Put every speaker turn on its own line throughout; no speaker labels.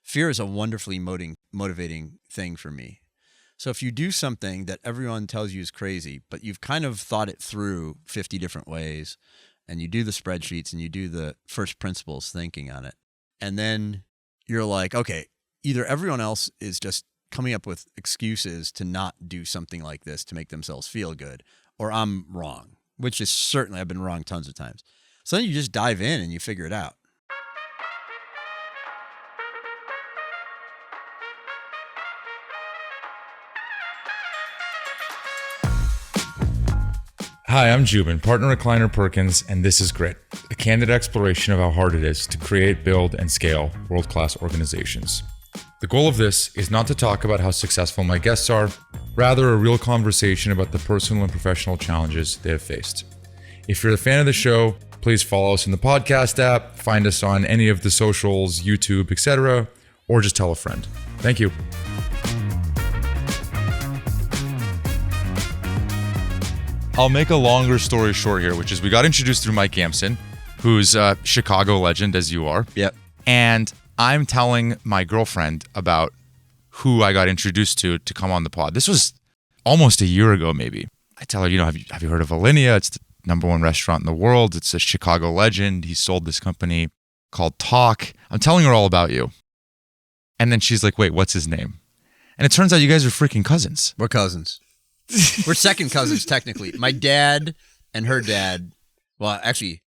fear is a wonderfully motivating thing for me. So if you do something that everyone tells you is crazy, but you've kind of thought it through 50 different ways, and you do the spreadsheets and you do the first principles thinking on it, and then you're like, okay, either everyone else is just coming up with excuses to not do something like this to make themselves feel good, or I'm wrong, which is certainly, I've been wrong tons of times. So then you just dive in and you figure it out.
Hi, I'm Jubin, partner at Kleiner Perkins, and this is Grit, a candid exploration of how hard it is to create, build, and scale world-class organizations. The goal of this is not to talk about how successful my guests are, rather a real conversation about the personal and professional challenges they have faced. If you're a fan of the show, please follow us in the podcast app, find us on any of the socials, YouTube, etc., or just tell a friend. Thank you. I'll make a longer story short here, which is we got introduced through Mike Gamson, who's a Chicago legend, as you are.
Yep.
And I'm telling my girlfriend about who I got introduced to come on the pod. This was almost a year ago, maybe. I tell her, have you heard of Alinea? It's the #1 restaurant in the world. It's a Chicago legend. He sold this company called Tock. I'm telling her all about you. And then she's like, wait, what's his name? And it turns out you guys are freaking cousins.
We're cousins. We're second cousins, technically. My dad and her dad, well, actually,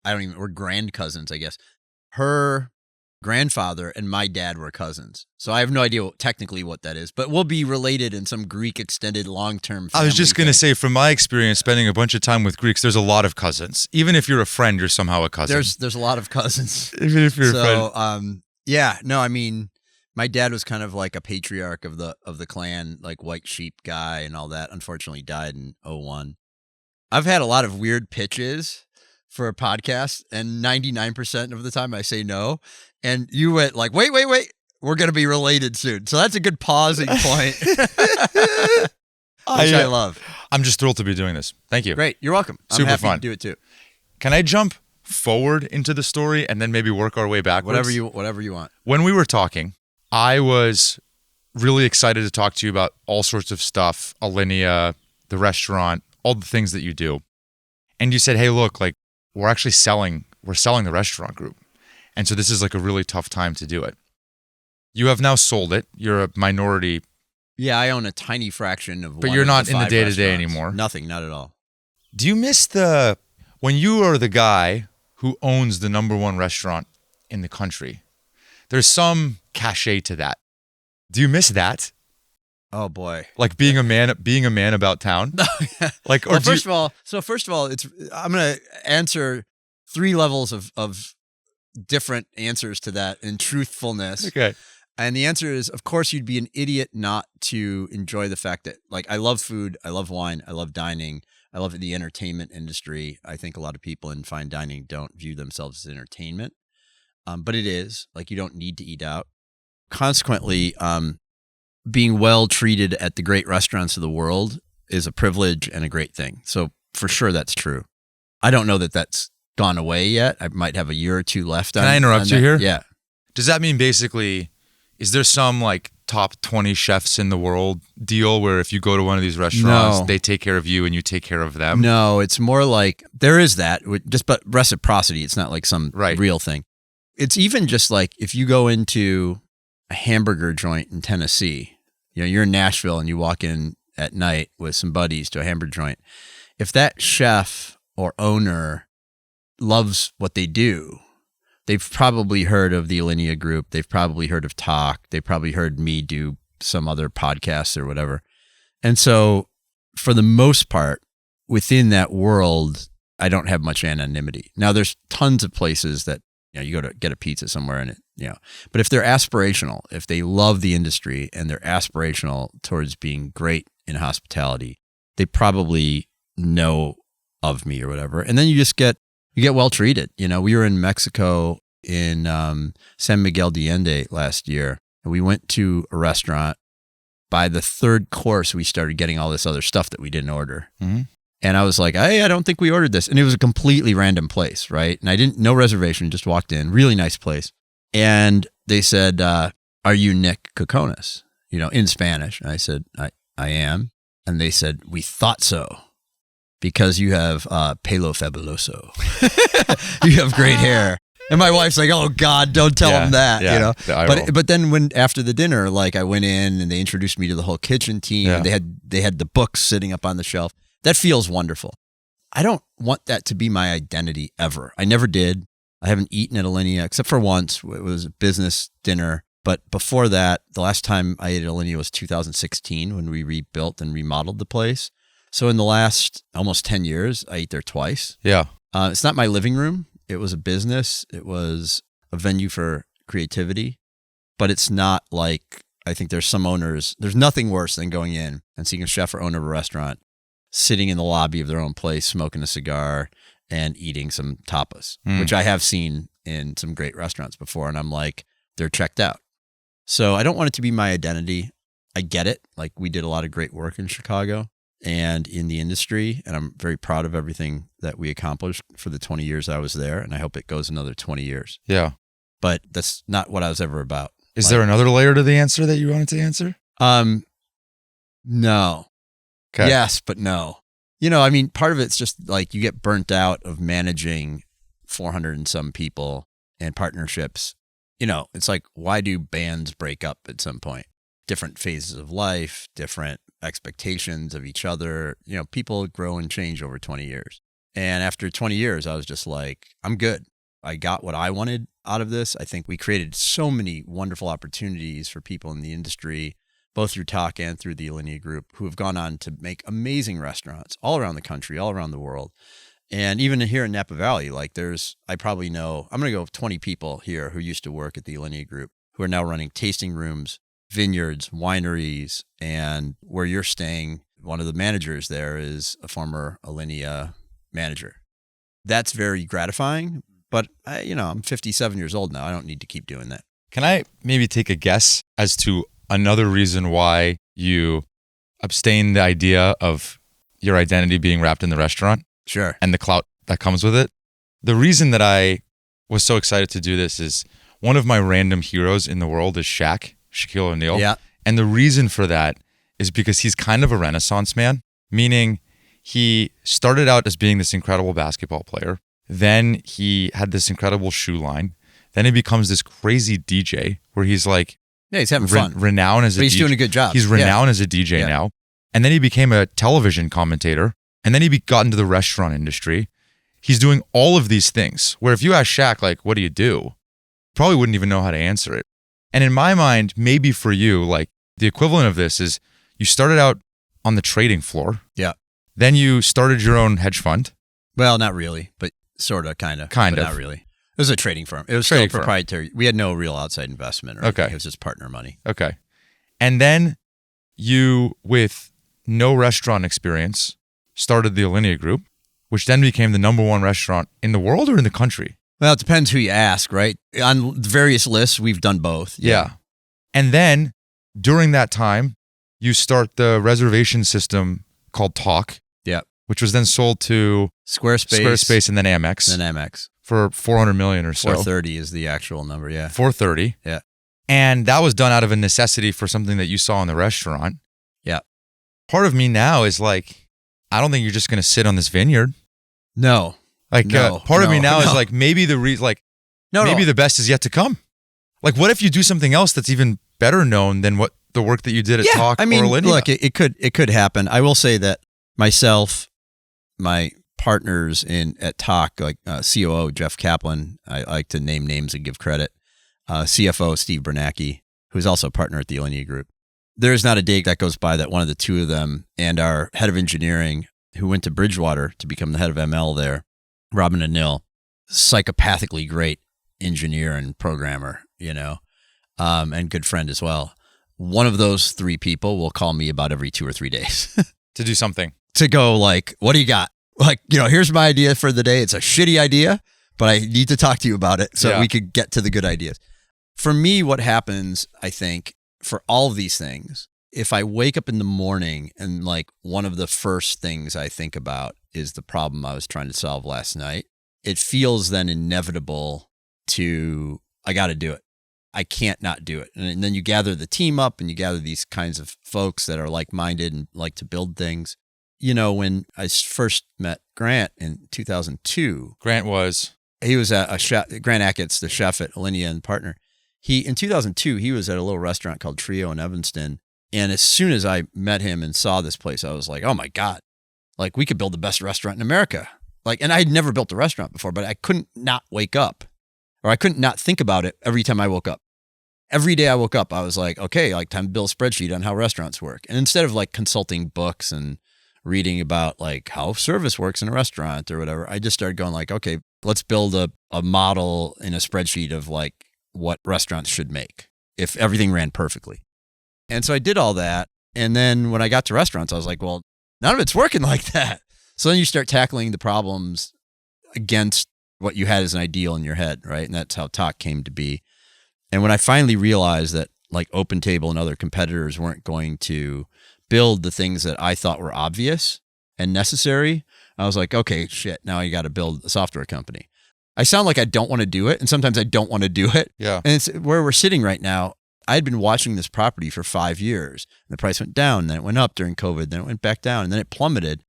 we're grand cousins, I guess. Her grandfather and my dad were cousins. So I have no idea technically what that is, but we'll be related in some Greek extended long-term family.
I was just going to say, from my experience spending a bunch of time with Greeks, there's a lot of cousins. Even if you're a friend, you're somehow a cousin.
There's a lot of cousins.
Even if you're a friend.
My dad was kind of like a patriarch of the clan, like white sheep guy and all that. Unfortunately, died in 2001. I've had a lot of weird pitches for a podcast, and 99% of the time I say no. And you went like, wait, we're going to be related soon. So that's a good pausing point, which I love.
I'm just thrilled to be doing this. Thank you.
Great. You're welcome.
Super
I'm happy
fun.
to do it too.
Can I jump forward into the story and then maybe work our way backwards?
Whatever you want.
When we were talking, I was really excited to talk to you about all sorts of stuff, Alinea, the restaurant, all the things that you do. And you said, hey, look, like we're selling the restaurant group. And so this is like a really tough time to do it. You have now sold it. You're a minority.
Yeah, I own a tiny fraction of
But you're not in the day-to-day anymore.
Nothing, not at all.
Do you miss when you are the guy who owns the #1 restaurant in the country? There's some cachet to that. Do you miss that?
Oh boy!
Like being a man about town. Like, or
first of all, I'm going to answer 3 levels of different answers to that in truthfulness.
Okay.
And the answer is, of course, you'd be an idiot not to enjoy the fact that, like, I love food, I love wine, I love dining, I love the entertainment industry. I think a lot of people in fine dining don't view themselves as entertainment. But it is, like, you don't need to eat out. Consequently, being well treated at the great restaurants of the world is a privilege and a great thing. So for sure, that's true. I don't know that that's gone away yet. I might have a year or 2 left.
Can I interrupt you here?
Yeah.
Does that mean basically, is there some like top 20 chefs in the world deal where if you go to one of these restaurants, they take care of you and you take care of them?
No, it's more like there is that, but reciprocity. It's not like some real thing. It's even just like if you go into a hamburger joint in Tennessee, you're in Nashville and you walk in at night with some buddies to a hamburger joint. If that chef or owner loves what they do, they've probably heard of the Alinea Group. They've probably heard of Tock. They've probably heard me do some other podcasts or whatever. And so for the most part, within that world, I don't have much anonymity. Now there's tons of places that you go to get a pizza somewhere and but if they're aspirational, if they love the industry and they're aspirational towards being great in hospitality, they probably know of me or whatever. And then you get well treated. We were in Mexico in San Miguel de Allende last year, and we went to a restaurant. By the 3rd course, we started getting all this other stuff that we didn't order. Mm-hmm. And I was like, hey, I don't think we ordered this. And it was a completely random place, right? And no reservation, just walked in. Really nice place. And they said, are you Nick Kokonas? In Spanish. And I said, I am. And they said, we thought so because you have pelo fabuloso. You have great hair. And my wife's like, oh God, don't tell him that, But then when after the dinner, like I went in and they introduced me to the whole kitchen team. Yeah. They had the books sitting up on the shelf. That feels wonderful. I don't want that to be my identity ever. I never did. I haven't eaten at Alinea except for once. It was a business dinner. But before that, the last time I ate at Alinea was 2016 when we rebuilt and remodeled the place. So in the last almost 10 years, I ate there twice.
Yeah.
It's not my living room. It was a business. It was a venue for creativity. But it's not like, I think there's some owners, there's nothing worse than going in and seeing a chef or owner of a restaurant sitting in the lobby of their own place, smoking a cigar and eating some tapas, which I have seen in some great restaurants before. And I'm like, they're checked out. So I don't want it to be my identity. I get it. Like we did a lot of great work in Chicago and in the industry. And I'm very proud of everything that we accomplished for the 20 years I was there. And I hope it goes another 20 years.
Yeah.
But that's not what I was ever about.
Is there another layer to the answer that you wanted to answer?
No.
Okay.
Yes, but no. Part of it's just like you get burnt out of managing 400 and some people and partnerships. It's like, why do bands break up at some point? Different phases of life, different expectations of each other. People grow and change over 20 years. And after 20 years, I was just like, I'm good. I got what I wanted out of this. I think we created so many wonderful opportunities for people in the industry, both through Tock and through the Alinea Group, who have gone on to make amazing restaurants all around the country, all around the world. And even here in Napa Valley, I probably know, I'm going to go 20 people here who used to work at the Alinea Group, who are now running tasting rooms, vineyards, wineries, and where you're staying, one of the managers there is a former Alinea manager. That's very gratifying, but I'm 57 years old now. I don't need to keep doing that.
Can I maybe take a guess as to another reason why you abstain the idea of your identity being wrapped in the restaurant?
Sure.
And the clout that comes with it. The reason that I was so excited to do this is one of my random heroes in the world is Shaquille O'Neal.
Yeah.
And the reason for that is because he's kind of a Renaissance man, meaning he started out as being this incredible basketball player. Then he had this incredible shoe line. Then he becomes this crazy DJ where he's like,
yeah, he's having fun.
Renowned as
but he's doing a good job.
He's renowned as a DJ now. And then he became a television commentator. And then he got into the restaurant industry. He's doing all of these things where if you ask Shaq, like, what do you do? Probably wouldn't even know how to answer it. And in my mind, maybe for you, like the equivalent of this is you started out on the trading floor.
Yeah.
Then you started your own hedge fund.
Well, not really, but sort of, kind of. Not really. It was a trading firm. It was still proprietary. We had no real outside investment or anything. It was just partner money.
Okay. And then you, with no restaurant experience, started the Alinea Group, which then became the #1 restaurant in the world or in the country?
Well, it depends who you ask, right? On various lists, we've done both.
Yeah. And then during that time, you start the reservation system called Tock.
Yeah.
Which was then sold to Squarespace and then Amex. For $400 million or so.
430 is the actual number, yeah.
430.
Yeah.
And that was done out of a necessity for something that you saw in the restaurant.
Yeah.
Part of me now is like, I don't think you're just going to sit on this vineyard.
No.
Part of me now is like, maybe the best is yet to come. Like, what if you do something else that's even better known than what the work that you did at Tock or Alinea?
Look, it could happen. I will say that myself, my partners at Tock, like COO Jeff Kaplan, I like to name names and give credit. CFO Steve Bernanke, who's also a partner at the Alinea Group. There's not a day that goes by that one of the two of them and our head of engineering, who went to Bridgewater to become the head of ML there, Robin Anil, psychopathically great engineer and programmer, and good friend as well. One of those three people will call me about every 2 or 3 days.
To do something.
To go like, what do you got? Like, here's my idea for the day. It's a shitty idea, but I need to talk to you about it so we could get to the good ideas. For me, what happens, I think, for all of these things, if I wake up in the morning and like one of the first things I think about is the problem I was trying to solve last night, it feels then inevitable I got to do it. I can't not do it. And then you gather the team up and you gather these kinds of folks that are like-minded and like to build things. You know, when I first met Grant in 2002. He was a chef, Grant Ackett's the chef at Alinea and partner. In 2002, he was at a little restaurant called Trio in Evanston. And as soon as I met him and saw this place, I was like, oh my God, like we could build the best restaurant in America. Like, and I had never built a restaurant before, but I couldn't not wake up, or I couldn't not think about it every time I woke up. Every day I woke up, I was like, okay, like time to build a spreadsheet on how restaurants work. And instead of like consulting books and reading about like how service works in a restaurant or whatever, I just started going like, okay, let's build a model in a spreadsheet of like what restaurants should make if everything ran perfectly. And so I did all that. And then when I got to restaurants, I was like, well, none of it's working like that. So then you start tackling the problems against what you had as an ideal in your head, right? And that's how Tock came to be. And when I finally realized that like OpenTable and other competitors weren't going to build the things that I thought were obvious and necessary, I was like, okay, shit, now you got to build a software company. I sound like I don't want to do it, and sometimes I don't want to do it.
Yeah.
And it's where we're sitting right now. I had been watching this property for 5 years. And the price went down, then it went up during COVID, then it went back down, and then it plummeted.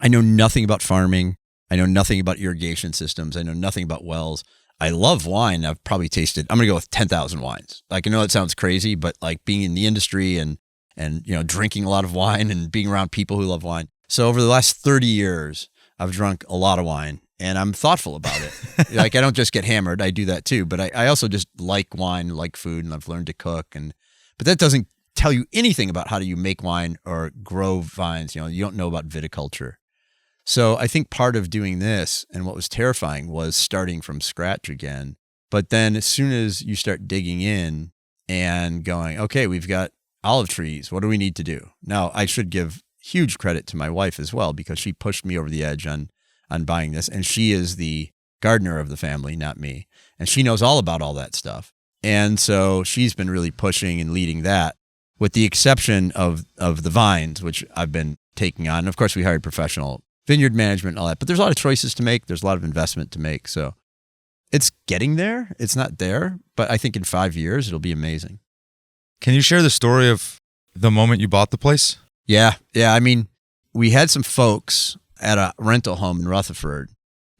I know nothing about farming. I know nothing about irrigation systems. I know nothing about wells. I love wine. I've probably tasted, I'm going to go with 10,000 wines. Like, I know it sounds crazy, but like being in the industry and you know, drinking a lot of wine and being around people who love wine. So over the last 30 years, I've drunk a lot of wine and I'm thoughtful about it. Like, I don't just get hammered. I do that too, but I also just like wine, like food, and I've learned to cook. But that doesn't tell you anything about how do you make wine or grow vines. You know, you don't know about viticulture. So I think part of doing this and what was terrifying was starting from scratch again. But then as soon as you start digging in and going, okay, we've got olive trees. What do we need to do? Now, I should give huge credit to my wife as well, because she pushed me over the edge on buying this. And she is the gardener of the family, not me. And she knows all about all that stuff. And so she's been really pushing and leading that, with the exception of the vines, which I've been taking on. And of course, we hired professional vineyard management and all that, but there's a lot of choices to make. There's a lot of investment to make. So it's getting there. It's not there, but I think in 5 years, it'll be amazing.
Can you share the story of the moment you bought the place?
Yeah. I mean, we had some folks at a rental home in Rutherford.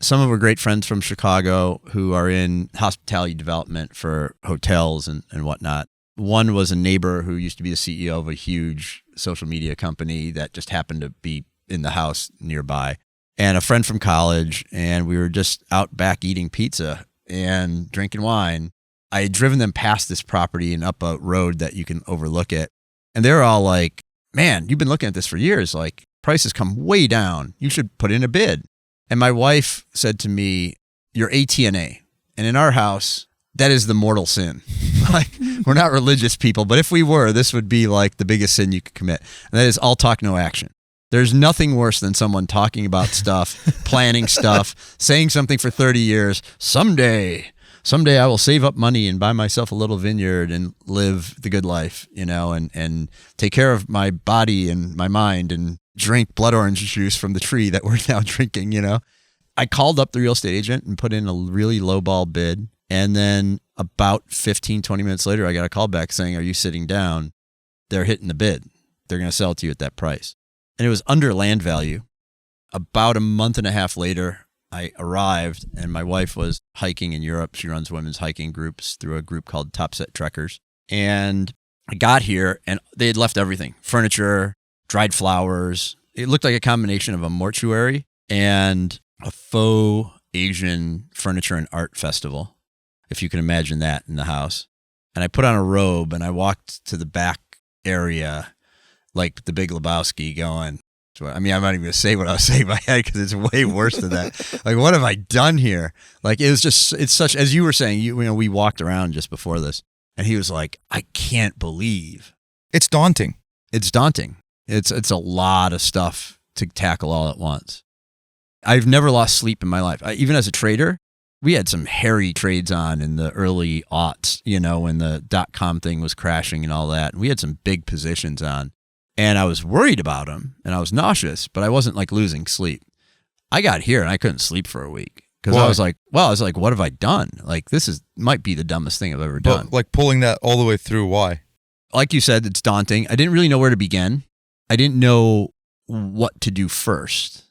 Some of them were great friends from Chicago who are in hospitality development for hotels and whatnot. One was a neighbor who used to be the CEO of a huge social media company that just happened to be in the house nearby, and a friend from college. And we were just out back eating pizza and drinking wine. I had driven them past this property and up a road that you can overlook it. And they're all like, man, you've been looking at this for years. Like, prices come way down. You should put in a bid. And my wife said to me, you're ATNA. And in our house, that is the mortal sin. Like, we're not religious people, but if we were, this would be like the biggest sin you could commit. And that is all talk, no action. There's nothing worse than someone talking about stuff, planning stuff, saying something for 30 years. Someday I will save up money and buy myself a little vineyard and live the good life, you know, and take care of my body and my mind and drink blood orange juice from the tree that we're now drinking, you know. I called up the real estate agent and put in a really lowball bid. And then about 15, 20 minutes later, I got a call back saying, are you sitting down? They're hitting the bid. They're going to sell it to you at that price. And it was under land value. About a month and a half later, I arrived, and my wife was hiking in Europe. She runs women's hiking groups through a group called Top Set Trekkers. And I got here, and they had left everything. Furniture, dried flowers. It looked like a combination of a mortuary and a faux Asian furniture and art festival, if you can imagine that in the house. And I put on a robe, and I walked to the back area like the Big Lebowski going, I mean, I'm not even going to say what I was saying in my head because it's way worse than that. Like, what have I done here? Like, it was just, it's such, as you were saying, you know, we walked around just before this, and he was like, I can't believe.
It's daunting.
It's daunting. It's a lot of stuff to tackle all at once. I've never lost sleep in my life. Even as a trader, we had some hairy trades on in the early aughts, you know, when the .com thing was crashing and all that. And we had some big positions on. And I was worried about them, and I was nauseous, but I wasn't like losing sleep. I got here and I couldn't sleep for a week. Because I was like, what have I done? Like, might be the dumbest thing I've ever done.
Like pulling that all the way through, why?
Like you said, it's daunting. I didn't really know where to begin. I didn't know what to do first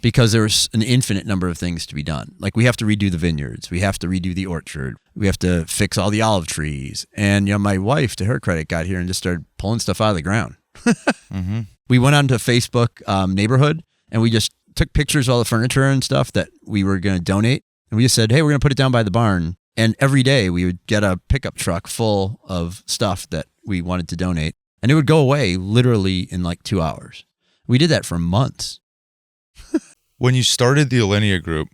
because there was an infinite number of things to be done. Like, we have to redo the vineyards. We have to redo the orchard. We have to fix all the olive trees. And, my wife, to her credit, got here and just started pulling stuff out of the ground. Mm-hmm. We went onto Facebook neighborhood and we just took pictures of all the furniture and stuff that we were going to donate. And we just said, hey, we're going to put it down by the barn. And every day we would get a pickup truck full of stuff that we wanted to donate. And it would go away literally in like 2 hours. We did that for months.
When you started the Alinea Group,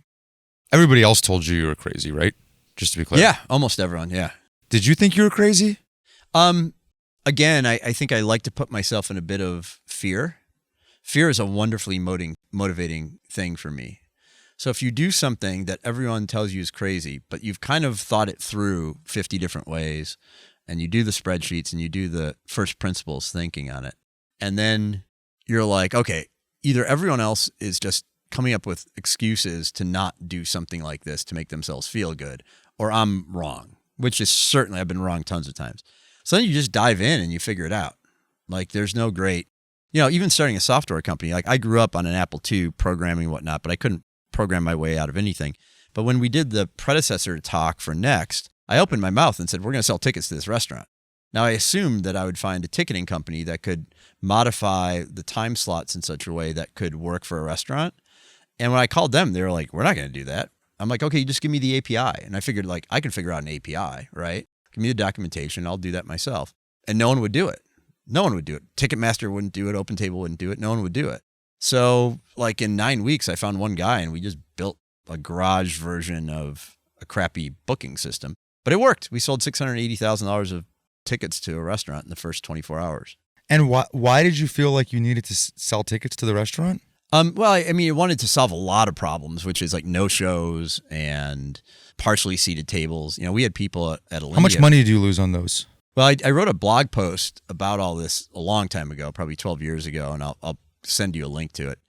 everybody else told you were crazy, right? Just to be clear.
Yeah, almost everyone, yeah.
Did you think you were crazy?
Again, I think I like to put myself in a bit of fear. Fear is a wonderfully motivating thing for me. So if you do something that everyone tells you is crazy, but you've kind of thought it through 50 different ways, and you do the spreadsheets and you do the first principles thinking on it, and then you're like, okay, either everyone else is just coming up with excuses to not do something like this to make themselves feel good, or I'm wrong, which is certainly, I've been wrong tons of times. So then you just dive in and you figure it out. Like, there's no great, even starting a software company, like I grew up on an Apple II programming and whatnot, but I couldn't program my way out of anything. But when we did the predecessor to Tock for Next, I opened my mouth and said, we're going to sell tickets to this restaurant. Now, I assumed that I would find a ticketing company that could modify the time slots in such a way that could work for a restaurant. And when I called them, they were like, we're not going to do that. I'm like, okay, just give me the API. And I figured, like, I can figure out an API, right? Give me the documentation. I'll do that myself. And no one would do it. No one would do it. Ticketmaster wouldn't do it. OpenTable wouldn't do it. No one would do it. So, like, in 9 weeks, I found one guy and we just built a garage version of a crappy booking system. But it worked. We sold $680,000 of tickets to a restaurant in the first 24 hours.
And why did you feel like you needed to sell tickets to the restaurant?
Well, I mean, it wanted to solve a lot of problems, which is like no-shows and partially seated tables. We had people at Alinea.
How much money did you lose on those?
Well, I wrote a blog post about all this a long time ago, probably 12 years ago, and I'll send you a link to it.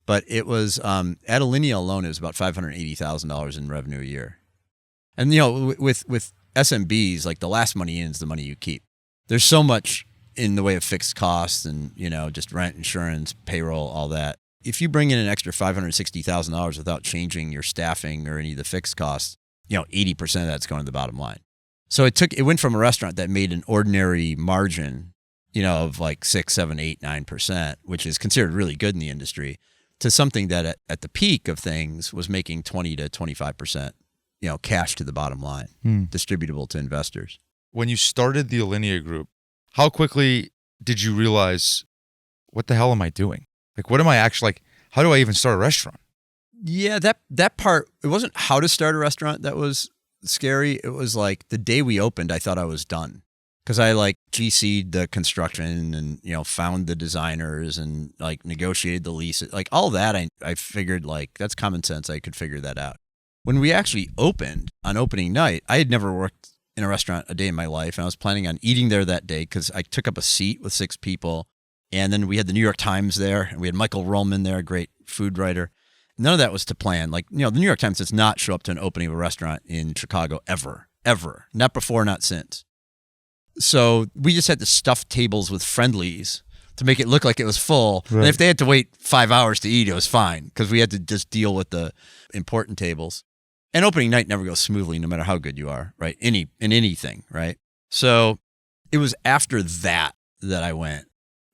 But it was, at Alinea alone, it was about $580,000 in revenue a year. And, with SMBs, like, the last money in is the money you keep. There's so much in the way of fixed costs and, just rent, insurance, payroll, all that. If you bring in an extra $560,000 without changing your staffing or any of the fixed costs, 80% of that's going to the bottom line. So it went from a restaurant that made an ordinary margin, of like 6, 7, 8, 9%, which is considered really good in the industry, to something that at the peak of things was making 20 to 25%, cash to the bottom line, distributable to investors.
When you started the Alinea Group, how quickly did you realize, what the hell am I doing? Like, what am I actually, like, how do I even start a restaurant?
Yeah, that part, it wasn't how to start a restaurant that was scary. It was like the day we opened, I thought I was done. Because I like GC'd the construction and, found the designers and like negotiated the lease. Like all that, I figured like that's common sense. I could figure that out. When we actually opened on opening night, I had never worked in a restaurant a day in my life. And I was planning on eating there that day because I took up a seat with 6 people. And then we had the New York Times there, and we had Michael Rollman there, a great food writer. None of that was to plan. Like, the New York Times does not show up to an opening of a restaurant in Chicago ever. Not before, not since. So we just had to stuff tables with friendlies to make it look like it was full. Right. And if they had to wait 5 hours to eat, it was fine because we had to just deal with the important tables. And opening night never goes smoothly, no matter how good you are, right? In anything, right? So it was after that I went,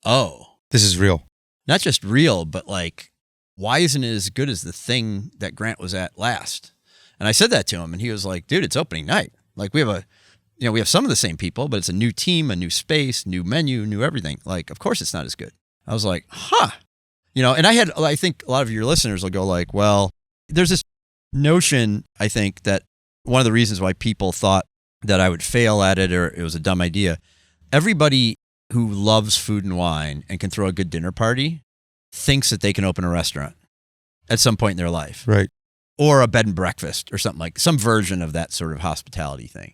oh,
this is real.
Not just real, but like, why isn't it as good as the thing that Grant was at last? And I said that to him, and he was like, dude, it's opening night. Like, we have some of the same people, but it's a new team, a new space, new menu, new everything. Like, of course it's not as good. I was like, and I think a lot of your listeners will go like, well, there's this notion, I think, that one of the reasons why people thought that I would fail at it or it was a dumb idea, everybody who loves food and wine and can throw a good dinner party thinks that they can open a restaurant at some point in their life.
Right.
Or a bed and breakfast or something, like some version of that sort of hospitality thing.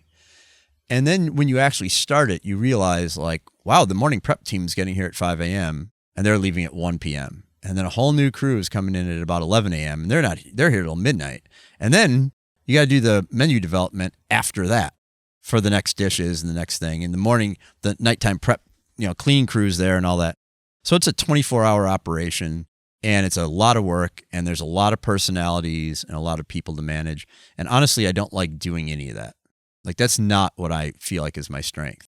And then when you actually start it, you realize like, wow, the morning prep team's getting here at 5 a.m. and they're leaving at 1 p.m. And then a whole new crew is coming in at about 11 a.m. and they're here till midnight. And then you got to do the menu development after that for the next dishes and the next thing. In the morning, the nighttime prep, cleaning crews there and all that. So it's a 24-hour operation, and it's a lot of work, and there's a lot of personalities and a lot of people to manage. And honestly, I don't like doing any of that. Like, that's not what I feel like is my strength.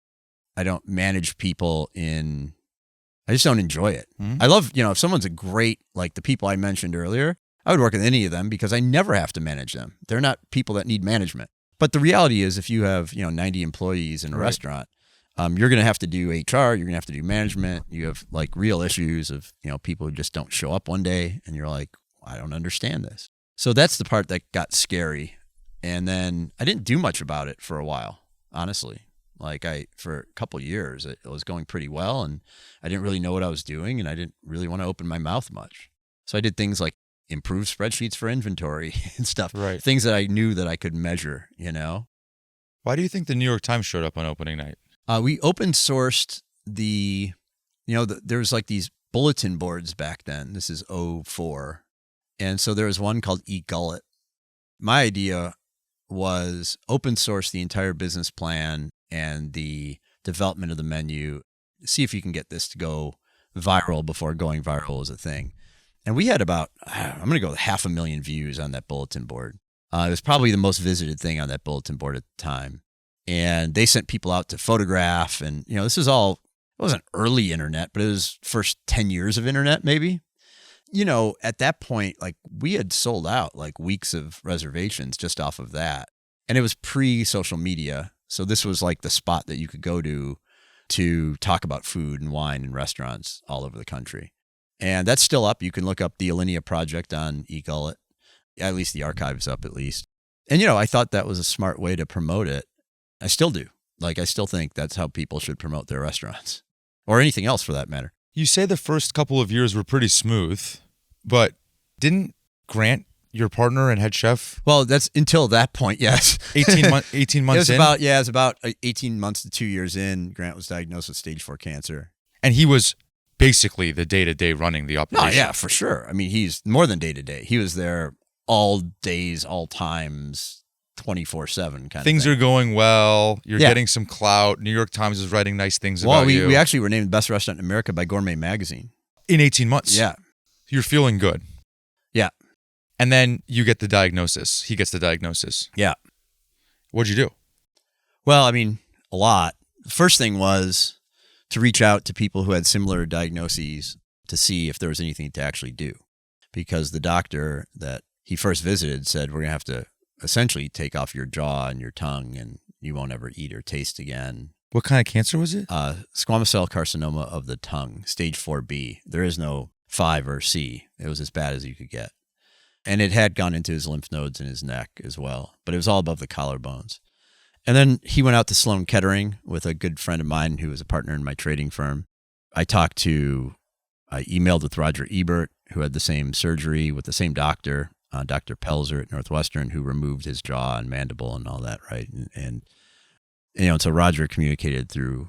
I don't manage people I just don't enjoy it. I love, if someone's a great, like the people I mentioned earlier, I would work with any of them because I never have to manage them. They're not people that need management. But the reality is, if you have, 90 employees in a restaurant, you're going to have to do HR, you're going to have to do management. You have like real issues of, people who just don't show up one day and you're like, I don't understand this. So that's the part that got scary. And then I didn't do much about it for a while, honestly. Like for a couple of years, it was going pretty well and I didn't really know what I was doing and I didn't really want to open my mouth much. So I did things like improve spreadsheets for inventory and stuff,
right? Things
that I knew that I could measure,
Why do you think the New York Times showed up on opening night?
We open sourced there was like these bulletin boards back then. This is 2004. And so there was one called eGullet. My idea was open source the entire business plan and the development of the menu, see if you can get this to go viral before going viral was a thing. And we had about, I'm going to go with 500,000 views on that bulletin board. It was probably the most visited thing on that bulletin board at the time. And they sent people out to photograph. And, this is all, it wasn't early internet, but it was first 10 years of internet, maybe. At that point, like we had sold out like weeks of reservations just off of that. And it was pre-social media. So this was like the spot that you could go to talk about food and wine in restaurants all over the country. And that's still up. You can look up the Alinea project on eGullet. At least the archive's up at least. And, I thought that was a smart way to promote it. I still do. Like, I still think that's how people should promote their restaurants or anything else for that matter.
You say the first couple of years were pretty smooth, but didn't Grant, your partner and head chef?
Well, that's until that point, yes.
18 months in?
It was about 18 months to 2 years in. Grant was diagnosed with stage 4 cancer.
And he was basically the day-to-day running the operation.
Oh, yeah, for sure. I mean, he's more than day-to-day. He was there all days, all times, 24/7 kind of thing.
Things are going well. You're getting some clout. New York Times is writing nice things about you.
We actually were named the best restaurant in America by Gourmet Magazine.
In 18 months?
Yeah.
You're feeling good.
Yeah.
And then you get the diagnosis. He gets the diagnosis.
Yeah.
What'd you do?
Well, I mean, a lot. The first thing was to reach out to people who had similar diagnoses to see if there was anything to actually do. Because the doctor that he first visited said, we're going to have to essentially take off your jaw and your tongue and you won't ever eat or taste again.
What kind of cancer was it?
Squamous cell carcinoma of the tongue, stage 4B. There is no 5 or C. It was as bad as you could get. And it had gone into his lymph nodes in his neck as well, but it was all above the collarbones. And then he went out to Sloan Kettering with a good friend of mine who was a partner in my trading firm. I emailed with Roger Ebert, who had the same surgery with the same doctor, Dr. Pelzer at Northwestern, who removed his jaw and mandible and all that, right? And so Roger communicated through,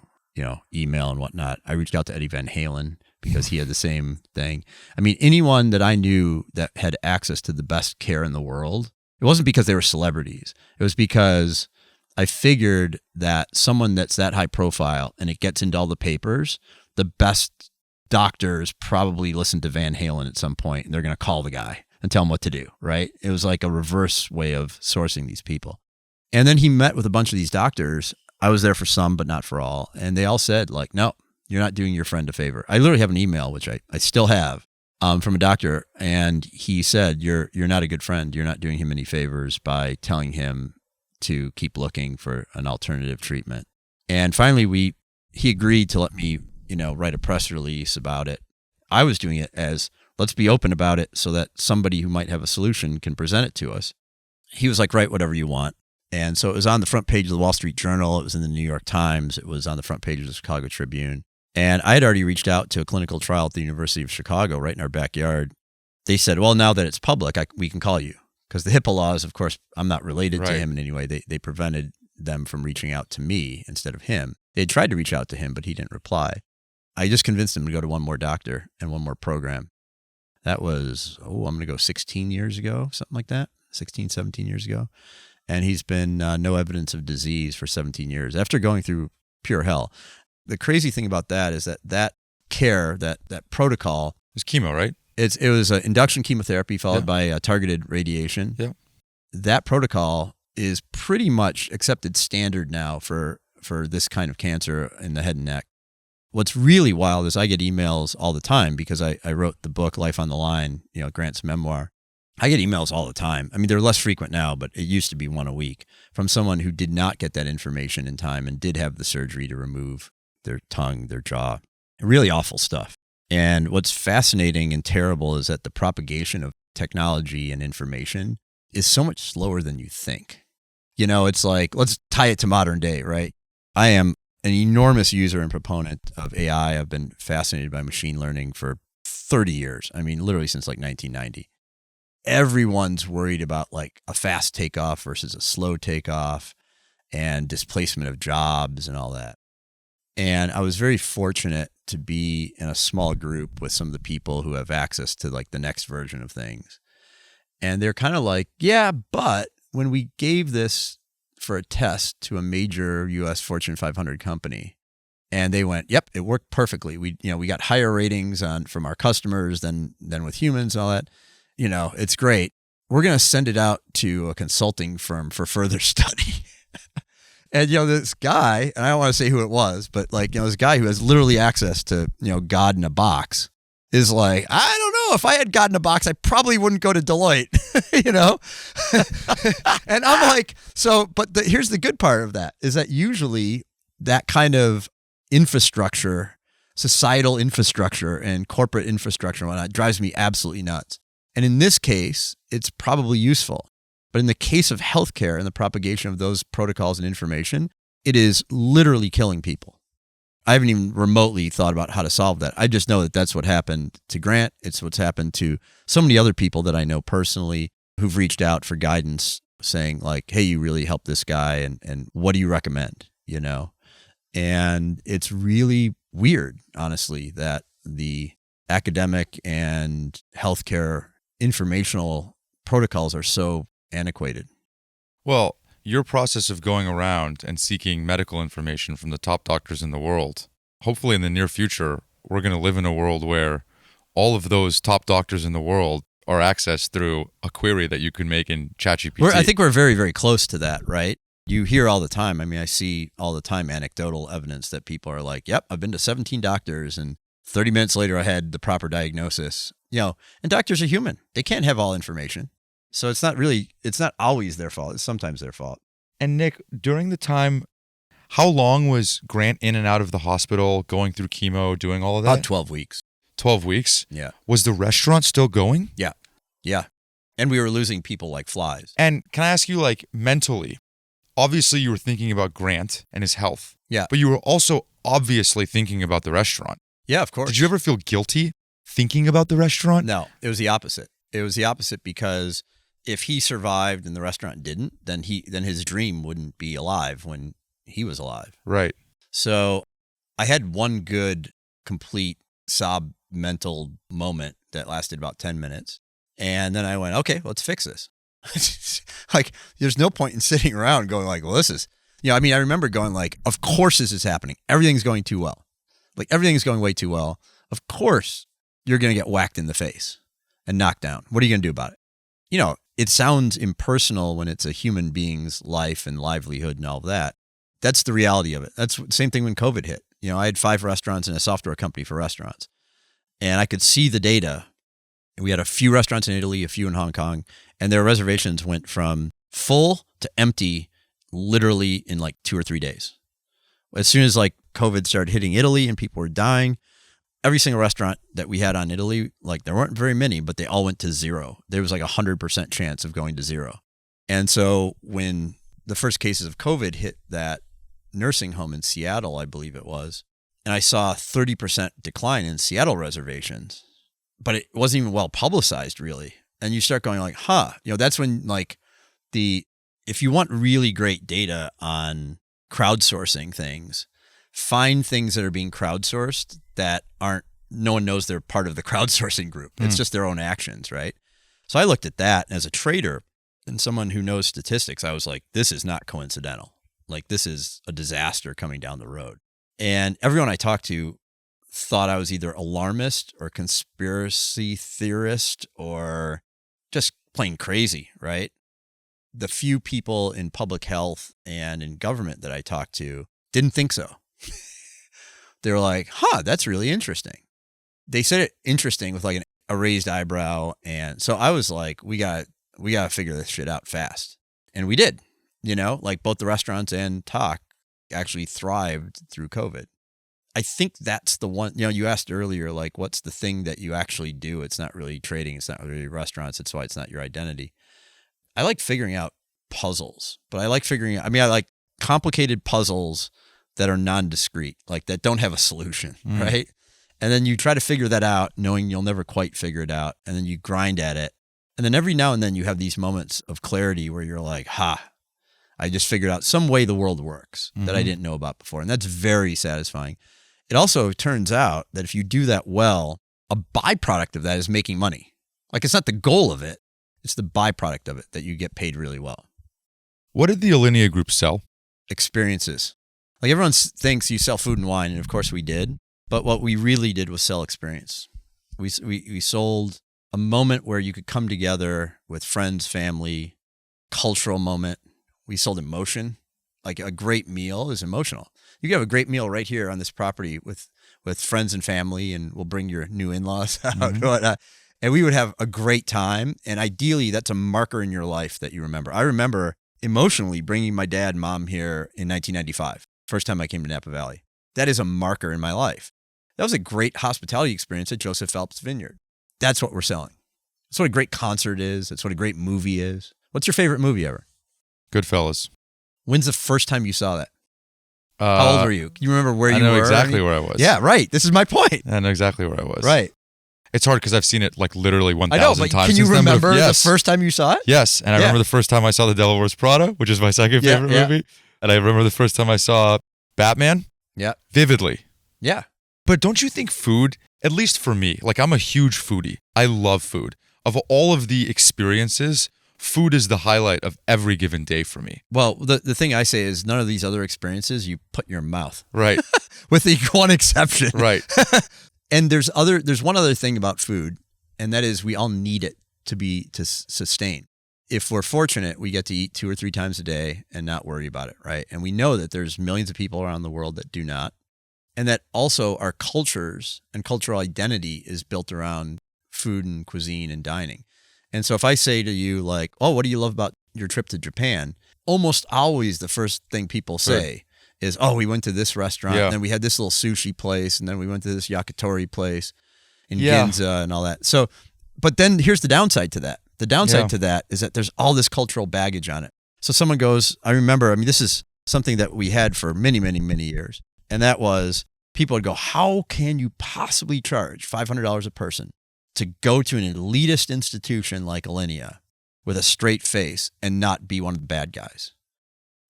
email and whatnot. I reached out to Eddie Van Halen because he had the same thing. I mean, anyone that I knew that had access to the best care in the world, it wasn't because they were celebrities. It was because I figured that someone that's that high profile and it gets into all the papers, the best doctors probably listened to Van Halen at some point and they're going to call the guy and tell him what to do, right? It was like a reverse way of sourcing these people. And then he met with a bunch of these doctors. I was there for some, but not for all. And they all said like, no, you're not doing your friend a favor. I literally have an email, which I still have, from a doctor. And he said, you're not a good friend. You're not doing him any favors by telling him to keep looking for an alternative treatment. And finally, he agreed to let me, write a press release about it. I was doing it as, let's be open about it so that somebody who might have a solution can present it to us. He was like, write whatever you want. And so it was on the front page of the Wall Street Journal. It was in the New York Times. It was on the front page of the Chicago Tribune. And I had already reached out to a clinical trial at the University of Chicago right in our backyard. They said, well, now that it's public, we can call you. Because the HIPAA laws, of course, I'm not related to him in any way. They prevented them from reaching out to me instead of him. They had tried to reach out to him, but he didn't reply. I just convinced him to go to one more doctor and one more program. That was, I'm going to go 16 years ago, something like that, 16, 17 years ago. And he's been no evidence of disease for 17 years after going through pure hell. The crazy thing about that is that care, that protocol.
It was chemo, right?
It was induction chemotherapy followed by targeted radiation.
Yeah.
That protocol is pretty much accepted standard now for this kind of cancer in the head and neck. What's really wild is I get emails all the time because I wrote the book Life on the Line, Grant's memoir. I get emails all the time. I mean, they're less frequent now, but it used to be one a week from someone who did not get that information in time and did have the surgery to remove their tongue, their jaw. Really awful stuff. And what's fascinating and terrible is that the propagation of technology and information is so much slower than you think. It's like, let's tie it to modern day, right? I am an enormous user and proponent of AI. I've been fascinated by machine learning for 30 years. I mean, literally since like 1990. Everyone's worried about like a fast takeoff versus a slow takeoff and displacement of jobs and all that. And I was very fortunate to be in a small group with some of the people who have access to like the next version of things. And they're kind of like, yeah, but when we gave this for a test to a major US Fortune 500 company, and they went, yep, it worked perfectly. We got higher ratings from our customers than with humans and all that. It's great. We're going to send it out to a consulting firm for further study. And, this guy, and I don't want to say who it was, but like, this guy who has literally access to, God in a box is like, I don't know, if I had God in a box, I probably wouldn't go to Deloitte, And I'm like, but here's the good part of that is that usually that kind of infrastructure, societal infrastructure and corporate infrastructure and whatnot drives me absolutely nuts. And in this case, it's probably useful. But in the case of healthcare and the propagation of those protocols and information, it is literally killing people. I haven't even remotely thought about how to solve that. I just know that that's what happened to Grant. It's what's happened to so many other people that I know personally who've reached out for guidance saying like, hey, you really helped this guy and what do you recommend, And it's really weird, honestly, that the academic and healthcare informational protocols are so antiquated.
Well, your process of going around and seeking medical information from the top doctors in the world, hopefully in the near future, we're going to live in a world where all of those top doctors in the world are accessed through a query that you can make in ChatGPT.
I think we're very, very close to that, right? You hear all the time. I mean, I see all the time anecdotal evidence that people are like, yep, I've been to 17 doctors and 30 minutes later I had the proper diagnosis. And doctors are human. They can't have all information. So it's not always their fault. It's sometimes their fault.
And Nick, during the time, how long was Grant in and out of the hospital, going through chemo, doing all of that?
About 12 weeks.
12 weeks?
Yeah.
Was the restaurant still going?
Yeah. Yeah. And we were losing people like flies.
And can I ask you, like, mentally, obviously you were thinking about Grant and his health.
Yeah.
But you were also obviously thinking about the restaurant.
Yeah, of course.
Did you ever feel guilty thinking about the restaurant?
No, it was the opposite. It was the opposite because if he survived and the restaurant didn't, then his dream wouldn't be alive when he was alive.
Right.
So I had one good, complete sob mental moment that lasted about 10 minutes. And then I went, okay, let's fix this. Like, there's no point in sitting around going like, well, this is, I remember going like, of course this is happening. Everything's going too well. Like, everything's going way too well. Of course you're going to get whacked in the face and knocked down. What are you going to do about it? It sounds impersonal when it's a human being's life and livelihood and all of that. That's the reality of it. That's the same thing when COVID hit. I had 5 restaurants and a software company for restaurants. And I could see the data. We had a few restaurants in Italy, a few in Hong Kong, and their reservations went from full to empty literally in like 2 or 3 days. As soon as like COVID started hitting Italy and people were dying, every single restaurant that we had on Italy, like there weren't very many, but they all went to zero. There was like 100% chance of going to zero. And so when the first cases of COVID hit that nursing home in Seattle, I believe it was, and I saw a 30% decline in Seattle reservations, but it wasn't even well publicized really. And you start going like, that's when like if you want really great data on crowdsourcing things, find things that are being crowdsourced that aren't no one knows they're part of the crowdsourcing group. It's just their own actions, right? So I looked at that as a trader and someone who knows statistics. I was like, this is not coincidental. Like, this is a disaster coming down the road. And everyone I talked to thought I was either alarmist or conspiracy theorist or just plain crazy, right? The few people in public health and in government that I talked to didn't think so. They were like, that's really interesting. They said it interesting with like a raised eyebrow. And so I was like, we got to figure this shit out fast. And we did, like both the restaurants and Tock actually thrived through COVID. I think that's the one, you asked earlier, like, what's the thing that you actually do? It's not really trading. It's not really restaurants. It's why it's not your identity. I like figuring out puzzles, but I like complicated puzzles that are non-discrete, like that don't have a solution, right? And then you try to figure that out, knowing you'll never quite figure it out. And then you grind at it. And then every now and then you have these moments of clarity where you're like, I just figured out some way the world works that I didn't know about before. And that's very satisfying. It also turns out that if you do that well, a byproduct of that is making money. Like, it's not the goal of it. It's the byproduct of it that you get paid really well.
What did the Alinea Group sell?
Experiences. Like, everyone thinks you sell food and wine, and of course we did. But what we really did was sell experience. We sold a moment where you could come together with friends, family, cultural moment. We sold emotion. Like, a great meal is emotional. You can have a great meal right here on this property with friends and family, and we'll bring your new in-laws out. And we would have a great time. And ideally, that's a marker in your life that you remember. I remember emotionally bringing my dad and mom here in 1995, first time I came to Napa Valley. That is a marker in my life. That was a great hospitality experience at Joseph Phelps Vineyard. That's what we're selling. That's what a great concert is. That's what a great movie is. What's your favorite movie ever?
Goodfellas.
When's the first time you saw that? How old were you? Can you remember where you were?
I know exactly where I was.
Yeah, right. This is my point.
I know exactly where I was.
Right.
It's hard because I've seen it like literally 1,000
I know, but
times.
Can you
since
remember
then, yes.
the first time you saw it?
Yes. And I remember the first time I saw The Devil Wears Prada, which is my second favorite movie. And I remember the first time I saw Batman.
Yeah.
Vividly.
Yeah.
But don't you think food, at least for me, like, I'm a huge foodie. I love food. Of all of the experiences, food is the highlight of every given day for me.
Well, the thing I say is none of these other experiences you put in your mouth.
Right.
With the one exception.
Right.
And there's one other thing about food, and that is we all need it to sustain. If we're fortunate, we get to eat 2 or 3 times a day and not worry about it, right? And we know that there's millions of people around the world that do not. And that also our cultures and cultural identity is built around food and cuisine and dining. And so if I say to you, like, oh, what do you love about your trip to Japan? Almost always the first thing people say is, oh, we went to this restaurant, and then we had this little sushi place, and then we went to this yakitori place in Ginza and all that. So, but then here's the downside to that. The downside to that is that there's all this cultural baggage on it. So someone goes, I remember, this is something that we had for many, many, many years. And that was, people would go, how can you possibly charge $500 a person to go to an elitist institution like Alinea with a straight face and not be one of the bad guys?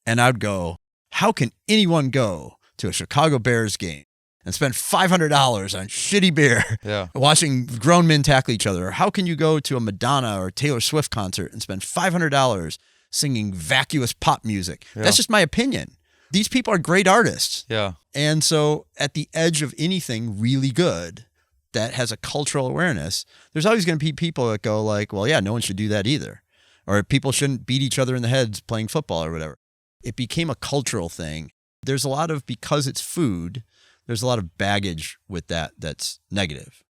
And I'd go, how can anyone go to a Chicago Bears game and spend $500 on shitty beer watching grown men tackle each other? Or how can you go to a Madonna or Taylor Swift concert and spend $500 singing vacuous pop music? That's just my opinion. These people are great artists.
Yeah.
And so at the edge of anything really good that has a cultural awareness, there's always going to be people that go like, well, yeah, no one should do that either. Or people shouldn't beat each other in the heads playing football or whatever. It became a cultural thing. There's a lot of, because it's food, there's a lot of baggage with that that's negative.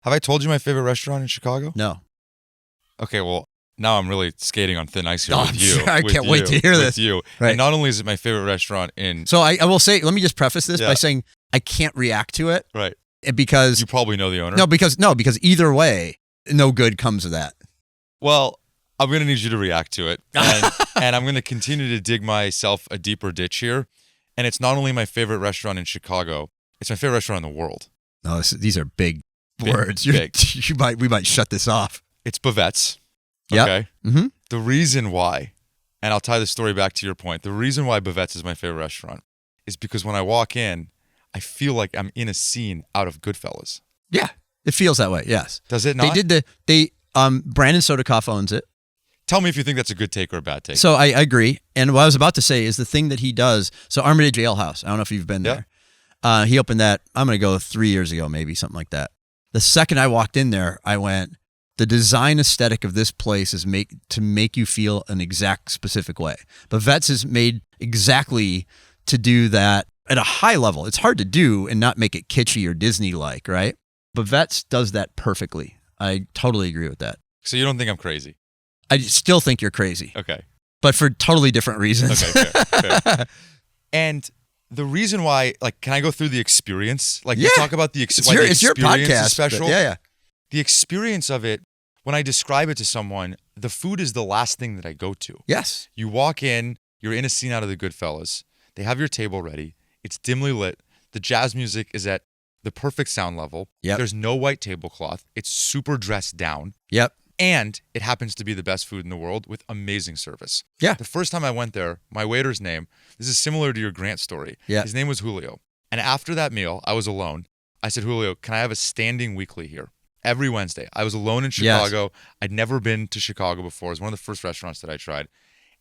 Have I told you my favorite restaurant in Chicago?
No.
Okay, well, now I'm really skating on thin ice here with you.
Sure. I can't wait to hear this.
You.
Right.
And not only is it my favorite restaurant in...
So I will say, let me just preface this by saying I can't react to it.
Right.
Because...
You probably know the owner.
No, because either way, no good comes of that.
Well, I'm going to need you to react to it. And I'm going to continue to dig myself a deeper ditch here. And it's not only my favorite restaurant in Chicago, it's my favorite restaurant in the world.
No, these are big words.
Big.
We might shut this off.
It's Bavette's.
Yep.
Okay.
Mm-hmm.
The reason why, and I'll tie the story back to your point, the reason why Bavette's is my favorite restaurant is because when I walk in, I feel like I'm in a scene out of Goodfellas.
Yeah, it feels that way. Yes.
Does it not?
Brandon Sodakoff owns it.
Tell me if you think that's a good take or a bad take.
So I agree. And what I was about to say is the thing that he does. So Armitage Ale House. I don't know if you've been there. He opened that, I'm going to go 3 years ago, maybe something like that. The second I walked in there, I went, the design aesthetic of this place is to make you feel an exact specific way. But Vets is made exactly to do that at a high level. It's hard to do and not make it kitschy or Disney-like, right? But Vets does that perfectly. I totally agree with that.
So you don't think I'm crazy?
I still think you're crazy.
Okay.
But for totally different reasons.
Okay, fair. And the reason why, like, can I go through the experience? Like, you talk about the experience.
It's your podcast.
Special.
Yeah.
The experience of it, when I describe it to someone, the food is the last thing that I go to.
Yes.
You walk in, you're in a scene out of The Goodfellas. They have your table ready. It's dimly lit. The jazz music is at the perfect sound level.
Yep.
There's no white tablecloth. It's super dressed down.
Yep.
And it happens to be the best food in the world with amazing service.
Yeah.
The first time I went there, my waiter's name, this is similar to your Grant story.
Yeah.
His name was Julio. And after that meal, I was alone. I said, Julio, can I have a standing weekly here? Every Wednesday. I was alone in Chicago. Yes. I'd never been to Chicago before. It was one of the first restaurants that I tried.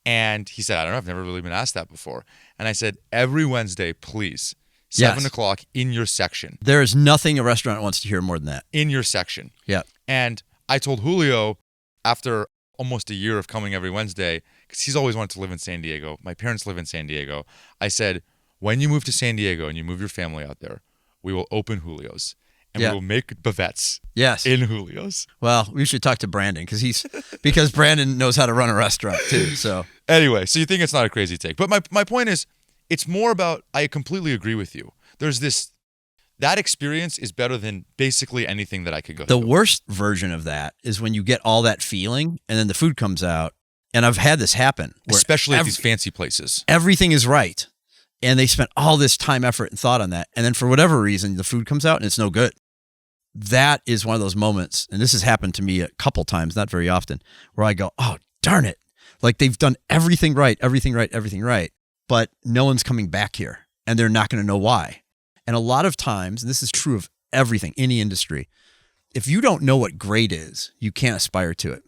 And he said, I don't know, I've never really been asked that before. And I said, every Wednesday, please, 7 o'clock in your section.
There is nothing a restaurant wants to hear more than that.
In your section.
Yeah.
And I told Julio, after almost a year of coming every Wednesday, because he's always wanted to live in San Diego. My parents live in San Diego. I said, when you move to San Diego and you move your family out there, we will open Julio's. And we will make bavettes in Julio's.
Well, we should talk to Brandon because Brandon knows how to run a restaurant too. So
anyway, so you think it's not a crazy take. But my point is, it's more about, I completely agree with you. There's that experience is better than basically anything that I could go
through.
The
worst version of that is when you get all that feeling and then the food comes out. And I've had this happen.
Especially at these fancy places.
Everything is right. And they spent all this time, effort, and thought on that. And then for whatever reason, the food comes out and it's no good. That is one of those moments, and this has happened to me a couple times, not very often, where I go, oh, darn it. Like they've done everything right, but no one's coming back here, and they're not going to know why. And a lot of times, and this is true of everything, any industry, if you don't know what great is, you can't aspire to it.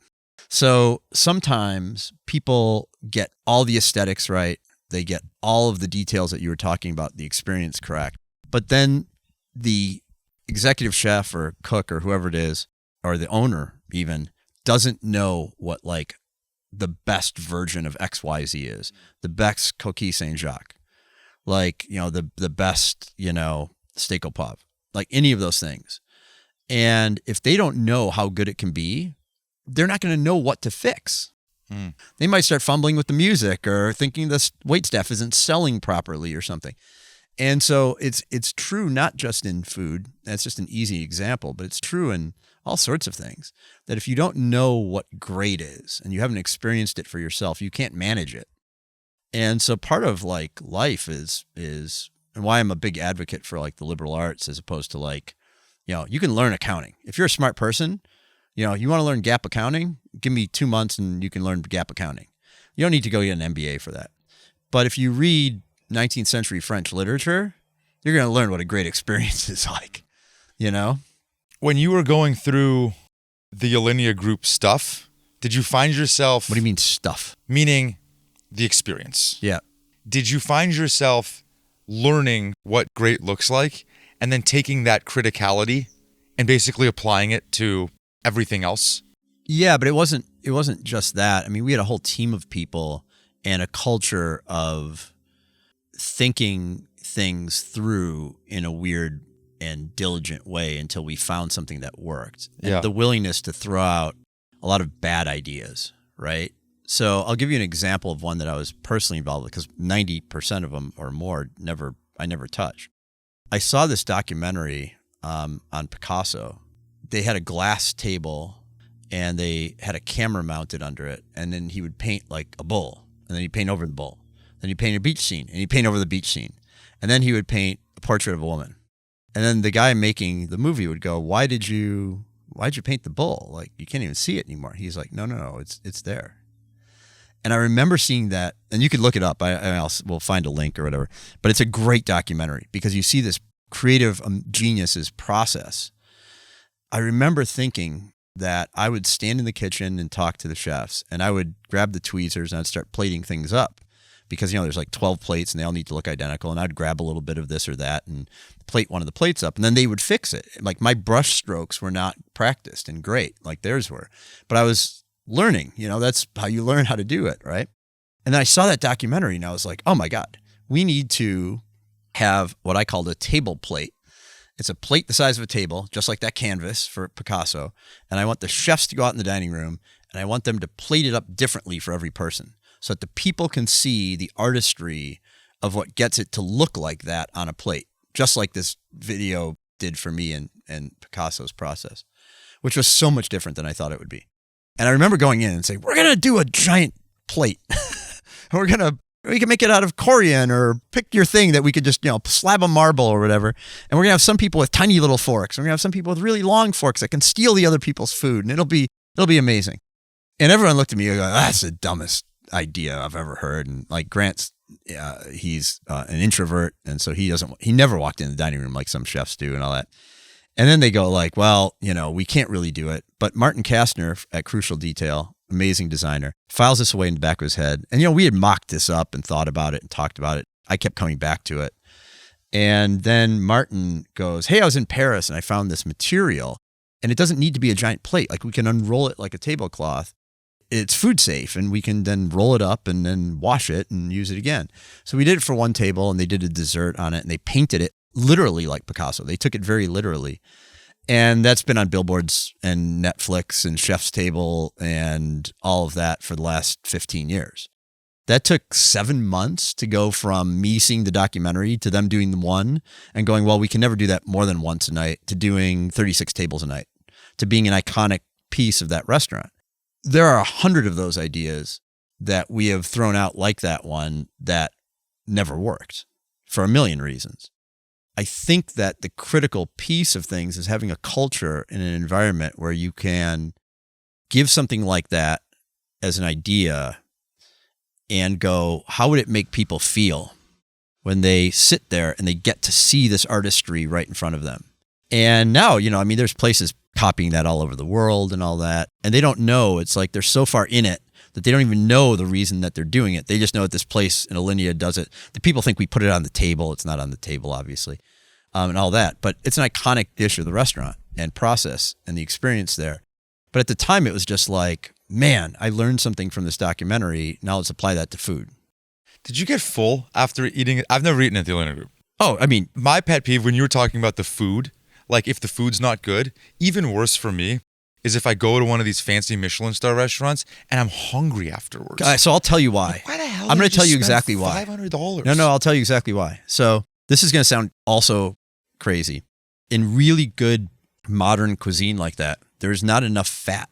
So sometimes people get all the aesthetics right. They get all of the details that you were talking about, the experience correct. But then the executive chef or cook or whoever it is, or the owner even, doesn't know what like the best version of XYZ is. The best coquille Saint-Jacques. Like, the best, steak au poivre. Like any of those things. And if they don't know how good it can be, they're not going to know what to fix. They might start fumbling with the music or thinking the waitstaff isn't selling properly or something. And so it's true not just in food. That's just an easy example, but it's true in all sorts of things. That if you don't know what great is and you haven't experienced it for yourself, you can't manage it. And so part of like life is and why I'm a big advocate for like the liberal arts as opposed to like, you can learn accounting. If you're a smart person, you want to learn GAAP accounting, give me 2 months and you can learn GAAP accounting. You don't need to go get an MBA for that. But if you read 19th century French literature, you're going to learn what a great experience is like, When
you were going through the Alinea Group stuff, did you find yourself...
What do you mean stuff?
Meaning the experience.
Yeah.
Did you find yourself learning what great looks like and then taking that criticality and basically applying it to everything else?
Yeah, but it wasn't just that. I mean, we had a whole team of people and a culture of thinking things through in a weird and diligent way until we found something that worked. And the willingness to throw out a lot of bad ideas, right? So I'll give you an example of one that I was personally involved with because 90% of them or more I never touched. I saw this documentary on Picasso. They had a glass table and they had a camera mounted under it. And then he would paint like a bull and then he'd paint over the bull. Then he'd paint a beach scene and he'd paint over the beach scene. And then he would paint a portrait of a woman. And then the guy making the movie would go, why'd you paint the bull? Like, you can't even see it anymore. He's like, no, it's there. And I remember seeing that, and you could look it up. We'll find a link or whatever. But it's a great documentary because you see this creative genius's process I remember thinking that I would stand in the kitchen and talk to the chefs, and I would grab the tweezers and I'd start plating things up because, there's like 12 plates and they all need to look identical. And I'd grab a little bit of this or that and plate one of the plates up, and then they would fix it. Like my brush strokes were not practiced and great like theirs were, but I was learning, that's how you learn how to do it. Right. And then I saw that documentary and I was like, oh my God, we need to have what I called a table plate. It's a plate the size of a table, just like that canvas for Picasso. And I want the chefs to go out in the dining room and I want them to plate it up differently for every person so that the people can see the artistry of what gets it to look like that on a plate, just like this video did for me and Picasso's process, which was so much different than I thought it would be. And I remember going in and saying, we're going to do a giant plate. We can make it out of corian or pick your thing that we could just, slab a marble or whatever. And we're going to have some people with tiny little forks. We're going to have some people with really long forks that can steal the other people's food. And it'll be amazing. And everyone looked at me and go, that's the dumbest idea I've ever heard. And like Grant's, he's an introvert. And so he never walked in the dining room like some chefs do and all that. And then they go like, well, we can't really do it. But Martin Kastner at Crucial Detail, amazing designer, files this away in the back of his head. And, we had mocked this up and thought about it and talked about it. I kept coming back to it. And then Martin goes, hey, I was in Paris and I found this material and it doesn't need to be a giant plate. Like we can unroll it like a tablecloth. It's food safe and we can then roll it up and then wash it and use it again. So we did it for one table and they did a dessert on it and they painted it literally like Picasso. They took it very literally. And that's been on billboards and Netflix and Chef's Table and all of that for the last 15 years. That took 7 months to go from me seeing the documentary to them doing the one and going, well, we can never do that more than once a night, to doing 36 tables a night, to being an iconic piece of that restaurant. There are 100 of those ideas that we have thrown out like that one that never worked for a million reasons. I think that the critical piece of things is having a culture in an environment where you can give something like that as an idea and go, how would it make people feel when they sit there and they get to see this artistry right in front of them? And now, there's places copying that all over the world and all that, and they don't know. It's like they're so far in it that they don't even know the reason that they're doing it. They just know that this place in Alinea does it. The people think we put it on the table. It's not on the table, obviously, and all that. But it's an iconic dish of the restaurant and process and the experience there. But at the time, it was just like, man, I learned something from this documentary. Now let's apply that to food.
Did you get full after eating it? I've never eaten at the Alinea Group.
Oh,
my pet peeve when you were talking about the food, like if the food's not good, even worse for me is if I go to one of these fancy Michelin-starred restaurants and I'm hungry afterwards.
So I'll tell you why.
Like, why the hell?
I'm going to tell you exactly why.
$500.
No, I'll tell you exactly why. So this is going to sound also crazy. In really good modern cuisine like that, there's not enough fat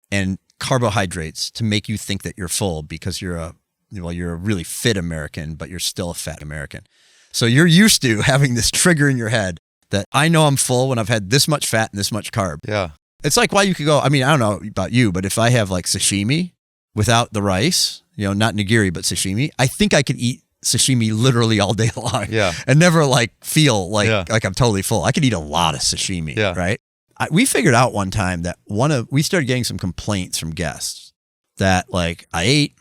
and carbohydrates to make you think that you're full because you're a really fit American, but you're still a fat American. So you're used to having this trigger in your head that I know I'm full when I've had this much fat and this much carb.
Yeah.
It's like why you could go, I don't know about you, but if I have like sashimi without the rice, not nigiri, but sashimi, I think I could eat sashimi literally all day long.
Yeah.
And never feel like I'm totally full. I could eat a lot of sashimi.
Yeah.
Right. We figured out one time that we started getting some complaints from guests that I ate,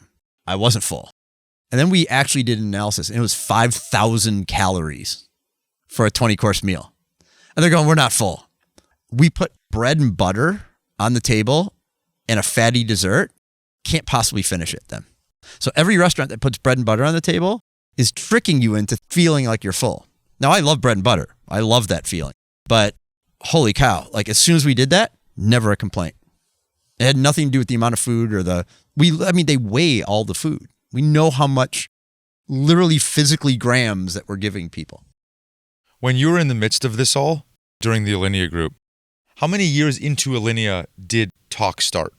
I wasn't full. And then we actually did an analysis and it was 5,000 calories for a 20-course meal. And they're going, we're not full. We put bread and butter on the table and a fatty dessert. Can't possibly finish it then. So every restaurant that puts bread and butter on the table is tricking you into feeling like you're full. Now, I love bread and butter. I love that feeling. But holy cow, as soon as we did that, never a complaint. It had nothing to do with the amount of food or they weigh all the food. We know how much literally physically grams that we're giving people.
When you were in the midst of this all during the Alinea Group, how many years into Alinea did Tock start?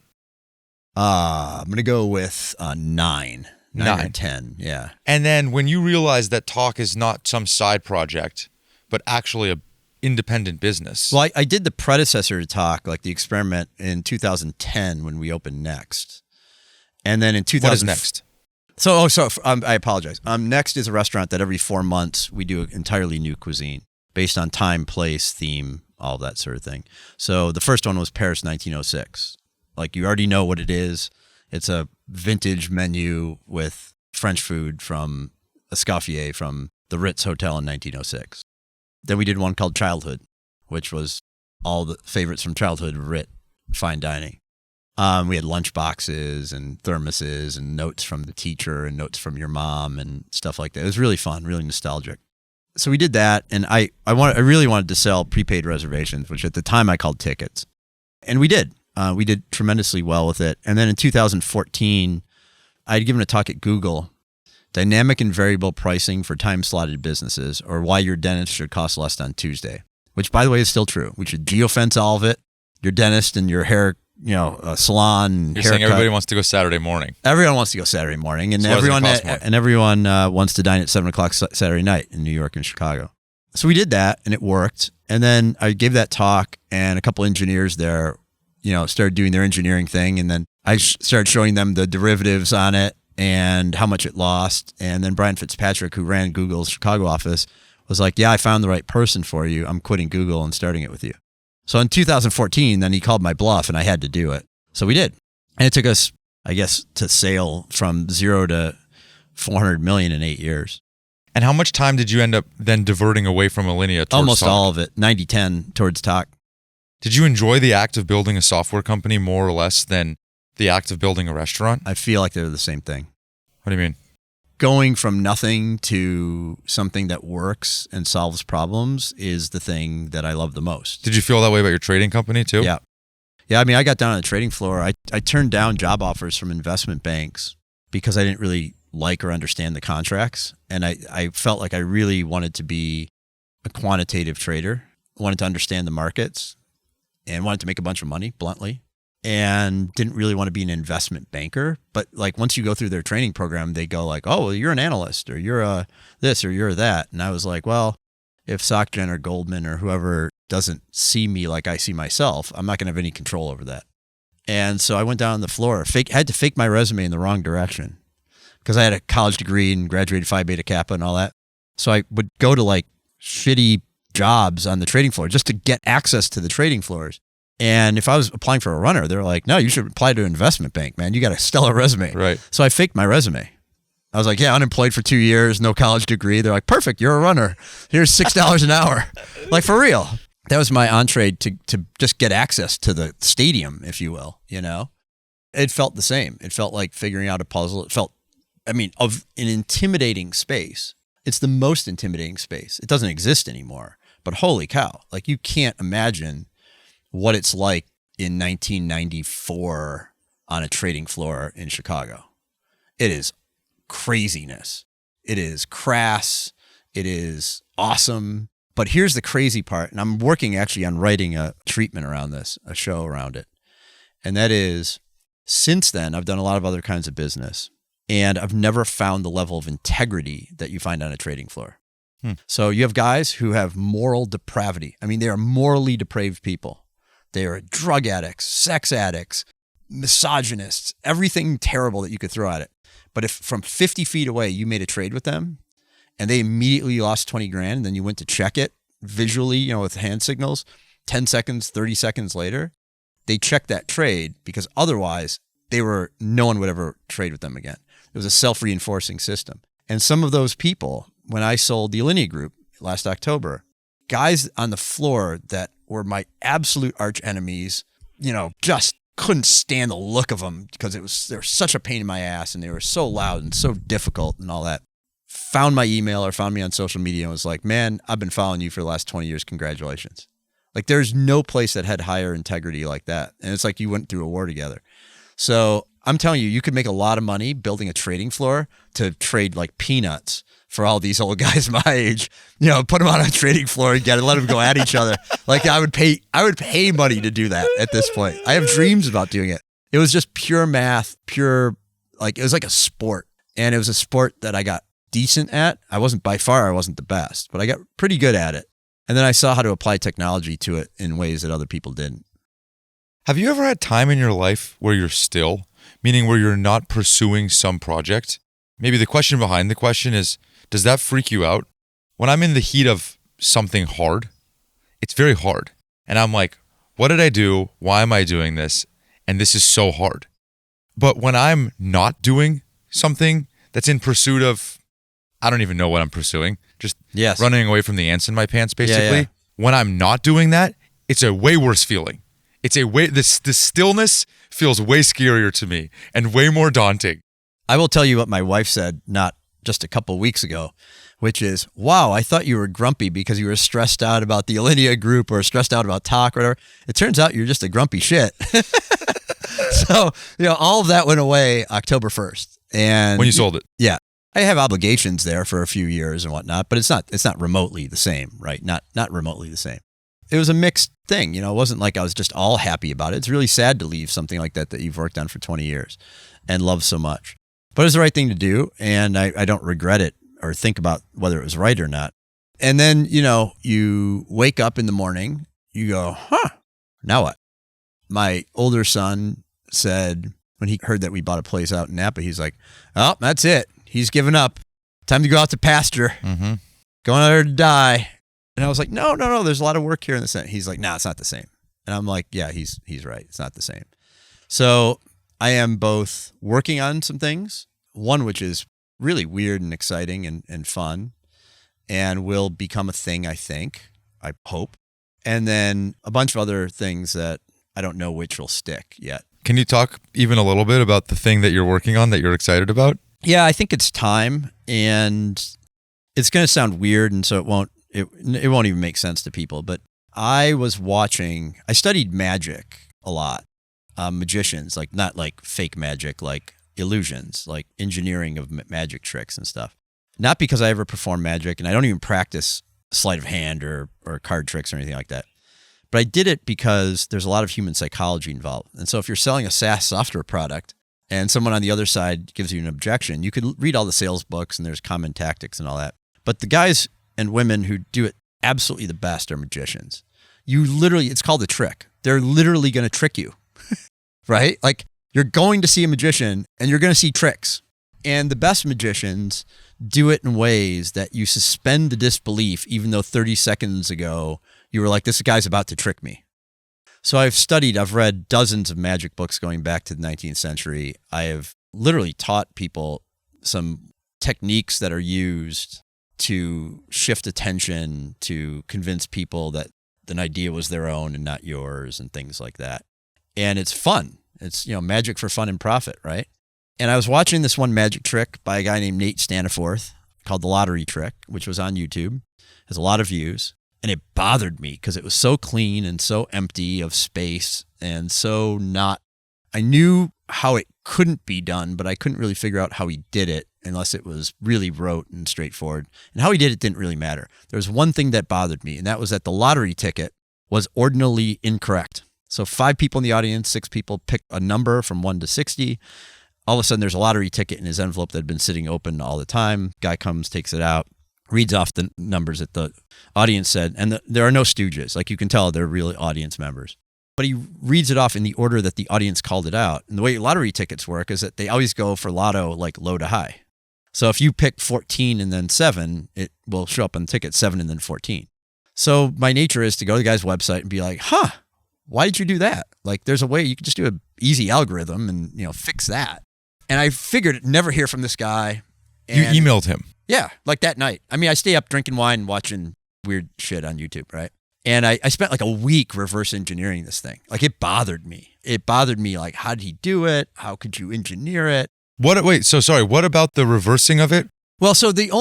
I'm going to go with 9 or 10. Yeah.
And then when you realized that Tock is not some side project, but actually a independent business.
Well, I did the predecessor to Tock, the experiment in 2010 when we opened Next. And then in 2000.
What is Next?
I apologize. Next is a restaurant that every 4 months we do an entirely new cuisine based on time, place, theme, all that sort of thing. So the first one was Paris 1906. Like, you already know what it is. It's a vintage menu with French food from Escoffier from the Ritz Hotel in 1906. Then we did one called Childhood, which was all the favorites from childhood writ fine dining. We had lunch boxes and thermoses and notes from the teacher and notes from your mom and stuff like that. It was really fun, really nostalgic. So we did that, and I really wanted to sell prepaid reservations, which at the time I called tickets. And we did. We did tremendously well with it. And then in 2014, I had given a talk at Google, Dynamic and Variable Pricing for Time-Slotted Businesses, or Why Your Dentist Should Cost Less on Tuesday, which, by the way, is still true. We should geofence all of it. Your dentist and your hair, salon.
You're saying everybody wants to go Saturday morning.
Everyone wants to go Saturday morning, and everyone wants to dine at 7:00 Saturday night in New York and Chicago. So we did that, and it worked. And then I gave that talk, and a couple engineers there, started doing their engineering thing, and then I started showing them the derivatives on it and how much it lost. And then Brian Fitzpatrick, who ran Google's Chicago office, was like, "Yeah, I found the right person for you. I'm quitting Google and starting it with you." So in 2014, then he called my bluff, and I had to do it. So we did. And it took us, I guess, to sail from 0 to 400 million in 8 years.
And how much time did you end up then diverting away from Alinea towards
Almost
Tock?
all of it, 90-10 towards Tock.
Did you enjoy the act of building a software company more or less than the act of building a restaurant?
I feel like they're the same thing.
What do you mean?
Going from nothing to something that works and solves problems is the thing that I love the most.
Did you feel that way about your trading company too?
Yeah. Yeah, I mean, I got down on the trading floor. I turned down job offers from investment banks because I didn't really like or understand the contracts. And I felt like I really wanted to be a quantitative trader, wanted to understand the markets, and wanted to make a bunch of money, bluntly, and didn't really want to be an investment banker. But like, once you go through their training program, they go like, "Oh, well, you're an analyst, or you're a this, or you're that." And I was like, well, if SocGen or Goldman or whoever doesn't see me like I see myself, I'm not going to have any control over that. And so I went down on the floor, had to fake my resume in the wrong direction because I had a college degree and graduated Phi Beta Kappa and all that. So I would go to like shitty jobs on the trading floor just to get access to the trading floors. And if I was applying for a runner, they're like, "No, you should apply to an investment bank, man. You got a stellar resume."
Right.
So I faked my resume. I was like, "Yeah, unemployed for 2 years, no college degree." They're like, "Perfect, you're a runner. Here's $6 an hour." Like, for real. That was my entree to just get access to the stadium, if you will, It felt the same. It felt like figuring out a puzzle. It felt, of an intimidating space. It's the most intimidating space. It doesn't exist anymore. But holy cow, like, you can't imagine what it's like in 1994 on a trading floor in Chicago. It is craziness. It is crass. It is awesome. But here's the crazy part, and I'm working actually on writing a treatment around this, a show around it. And that is, since then, I've done a lot of other kinds of business, and I've never found the level of integrity that you find on a trading floor. So you have guys who have moral depravity. I mean, they are morally depraved people. They are drug addicts, sex addicts, misogynists, everything terrible that you could throw at it. But if from 50 feet away you made a trade with them and they immediately lost 20 grand, and then you went to check it visually, with hand signals, 10 seconds, 30 seconds later, they checked that trade because otherwise no one would ever trade with them again. It was a self-reinforcing system. And some of those people, when I sold the Alinea Group last October, guys on the floor that were my absolute arch enemies, just couldn't stand the look of them because they were such a pain in my ass and they were so loud and so difficult and all that, found my email or found me on social media and was like, "Man, I've been following you for the last 20 years. Congratulations." Like, there's no place that had higher integrity like that. And it's like you went through a war together. So I'm telling you, you could make a lot of money building a trading floor to trade like peanuts for all these old guys my age, put them on a trading floor and let them go at each other. Like, I would pay money to do that at this point. I have dreams about doing it. It was just pure math, it was like a sport. And it was a sport that I got decent at. I wasn't the best, but I got pretty good at it. And then I saw how to apply technology to it in ways that other people didn't.
Have you ever had time in your life where you're still, meaning where you're not pursuing some project? Maybe the question behind the question is, does that freak you out? When I'm in the heat of something hard, it's very hard. And I'm like, what did I do? Why am I doing this? And this is so hard. But when I'm not doing something that's in pursuit of, I don't even know what I'm pursuing, just running away from the ants in my pants, basically. Yeah. When I'm not doing that, it's a way worse feeling. This stillness feels way scarier to me and way more daunting.
I will tell you what my wife said not just a couple weeks ago, which is, wow, I thought you were grumpy because you were stressed out about the Alinea Group or stressed out about Tock or whatever. It turns out you're just a grumpy shit. So, all of that went away October 1st. And
when you sold it.
Yeah. I have obligations there for a few years and whatnot, but it's not remotely the same, right? Not remotely the same. It was a mixed thing. It wasn't like I was just all happy about it. It's really sad to leave something like that you've worked on for 20 years and love so much. But it was the right thing to do, and I don't regret it or think about whether it was right or not. And then, you wake up in the morning, you go, now what? My older son said, when he heard that we bought a place out in Napa, he's like, oh, that's it. He's given up. Time to go out to pasture. Mm-hmm. Going out there to die. And I was like, no, there's a lot of work here in the Senate. He's like, no, it's not the same. And I'm like, yeah, he's right. It's not the same. So I am both working on some things, one which is really weird and exciting and fun and will become a thing, I think, I hope. And then a bunch of other things that I don't know which will stick yet.
Can you talk even a little bit about the thing that you're working on that you're excited about?
Yeah, I think it's time, and it's going to sound weird, and so it won't even make sense to people. But I studied magic a lot, magicians, like not like fake magic, like illusions, like engineering of magic tricks and stuff. Not because I ever perform magic, and I don't even practice sleight of hand or card tricks or anything like that. But I did it because there's a lot of human psychology involved. And so if you're selling a SaaS software product and someone on the other side gives you an objection, you could read all the sales books and there's common tactics and all that. But the guys and women who do it absolutely the best are magicians. It's called a trick. They're literally going to trick you, right? Like you're going to see a magician and you're going to see tricks. And the best magicians do it in ways that you suspend the disbelief, even though 30 seconds ago you were like, this guy's about to trick me. So I've read dozens of magic books going back to the 19th century. I have literally taught people some techniques that are used to shift attention, to convince people that an idea was their own and not yours and things like that. And it's fun. It's, magic for fun and profit, right? And I was watching this one magic trick by a guy named Nate Staniforth called the lottery trick, which was on YouTube. Has a lot of views. And it bothered me because it was so clean and so empty of space and so not. I knew how it couldn't be done, but I couldn't really figure out how he did it unless it was really rote and straightforward. And how he did it didn't really matter. There was one thing that bothered me, and that was that the lottery ticket was ordinally incorrect. So 5 people in the audience, 6 people picked a number from 1 to 60. All of a sudden, there's a lottery ticket in his envelope that had been sitting open all the time. Guy comes, takes it out, reads off the numbers that the audience said. And there are no stooges. Like you can tell, they're really audience members. But he reads it off in the order that the audience called it out. And the way lottery tickets work is that they always go for lotto, like low to high. So if you pick 14 and then 7, it will show up on the ticket 7 and then 14. So my nature is to go to the guy's website and be like, why did you do that? Like there's a way you could just do an easy algorithm and, fix that. And I figured never hear from this guy.
And you emailed him?
Yeah, like that night. I mean, I stay up drinking wine and watching weird shit on YouTube, right? And I spent like a week reverse engineering this thing. Like it bothered me. Like, how did he do it? How could you engineer it?
What about the reversing of it?
Well, so it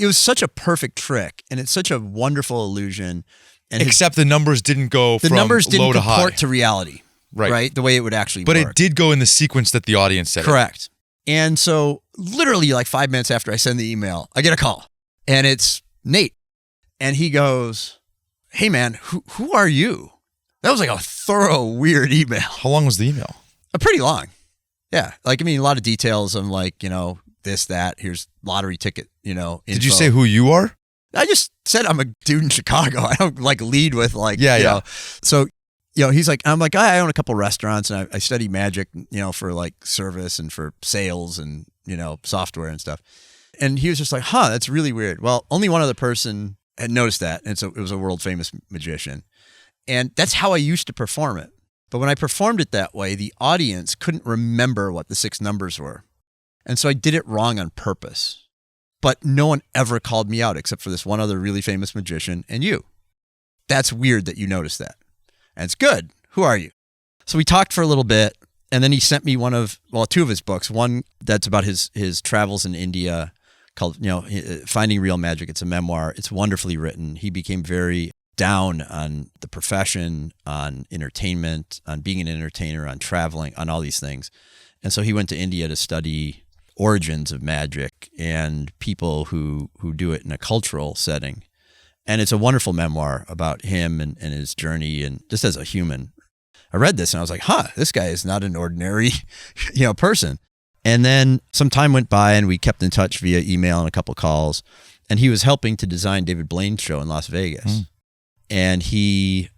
was such a perfect trick and it's such a wonderful illusion. And
except the numbers didn't go from low to high.
The numbers didn't comport to reality. Right? The way it would actually work.
But it did go in the sequence that the audience said.
Correct. And so literally like 5 minutes after I send the email, I get a call and it's Nate. And he goes, hey man, who are you? That was like a thorough, weird email.
How long was the email?
Pretty long. Yeah. Like, a lot of details of like, this, that, here's lottery ticket, info.
Did you say who you are?
I just said I'm a dude in Chicago. I don't like lead with like,
yeah.
So, he's like, I'm like, I own a couple restaurants and I study magic, for like service and for sales and, software and stuff. And he was just like, that's really weird. Well, only one other person had noticed that. And so it was a world famous magician. And that's how I used to perform it. But when I performed it that way, the audience couldn't remember what the 6 numbers were. And so I did it wrong on purpose. But no one ever called me out except for this one other really famous magician and you. That's weird that you noticed that. And it's good. Who are you? So we talked for a little bit, and then he sent me 2 of his books. One that's about his travels in India called, Finding Real Magic. It's a memoir. It's wonderfully written. He became very down on the profession, on entertainment, on being an entertainer, on traveling, on all these things. And so he went to India to study origins of magic and people who do it in a cultural setting. And it's a wonderful memoir about him and his journey and just as a human. I read this and I was like, this guy is not an ordinary, person. And then some time went by and we kept in touch via email and a couple calls. And he was helping to design David Blaine's show in Las Vegas. And he,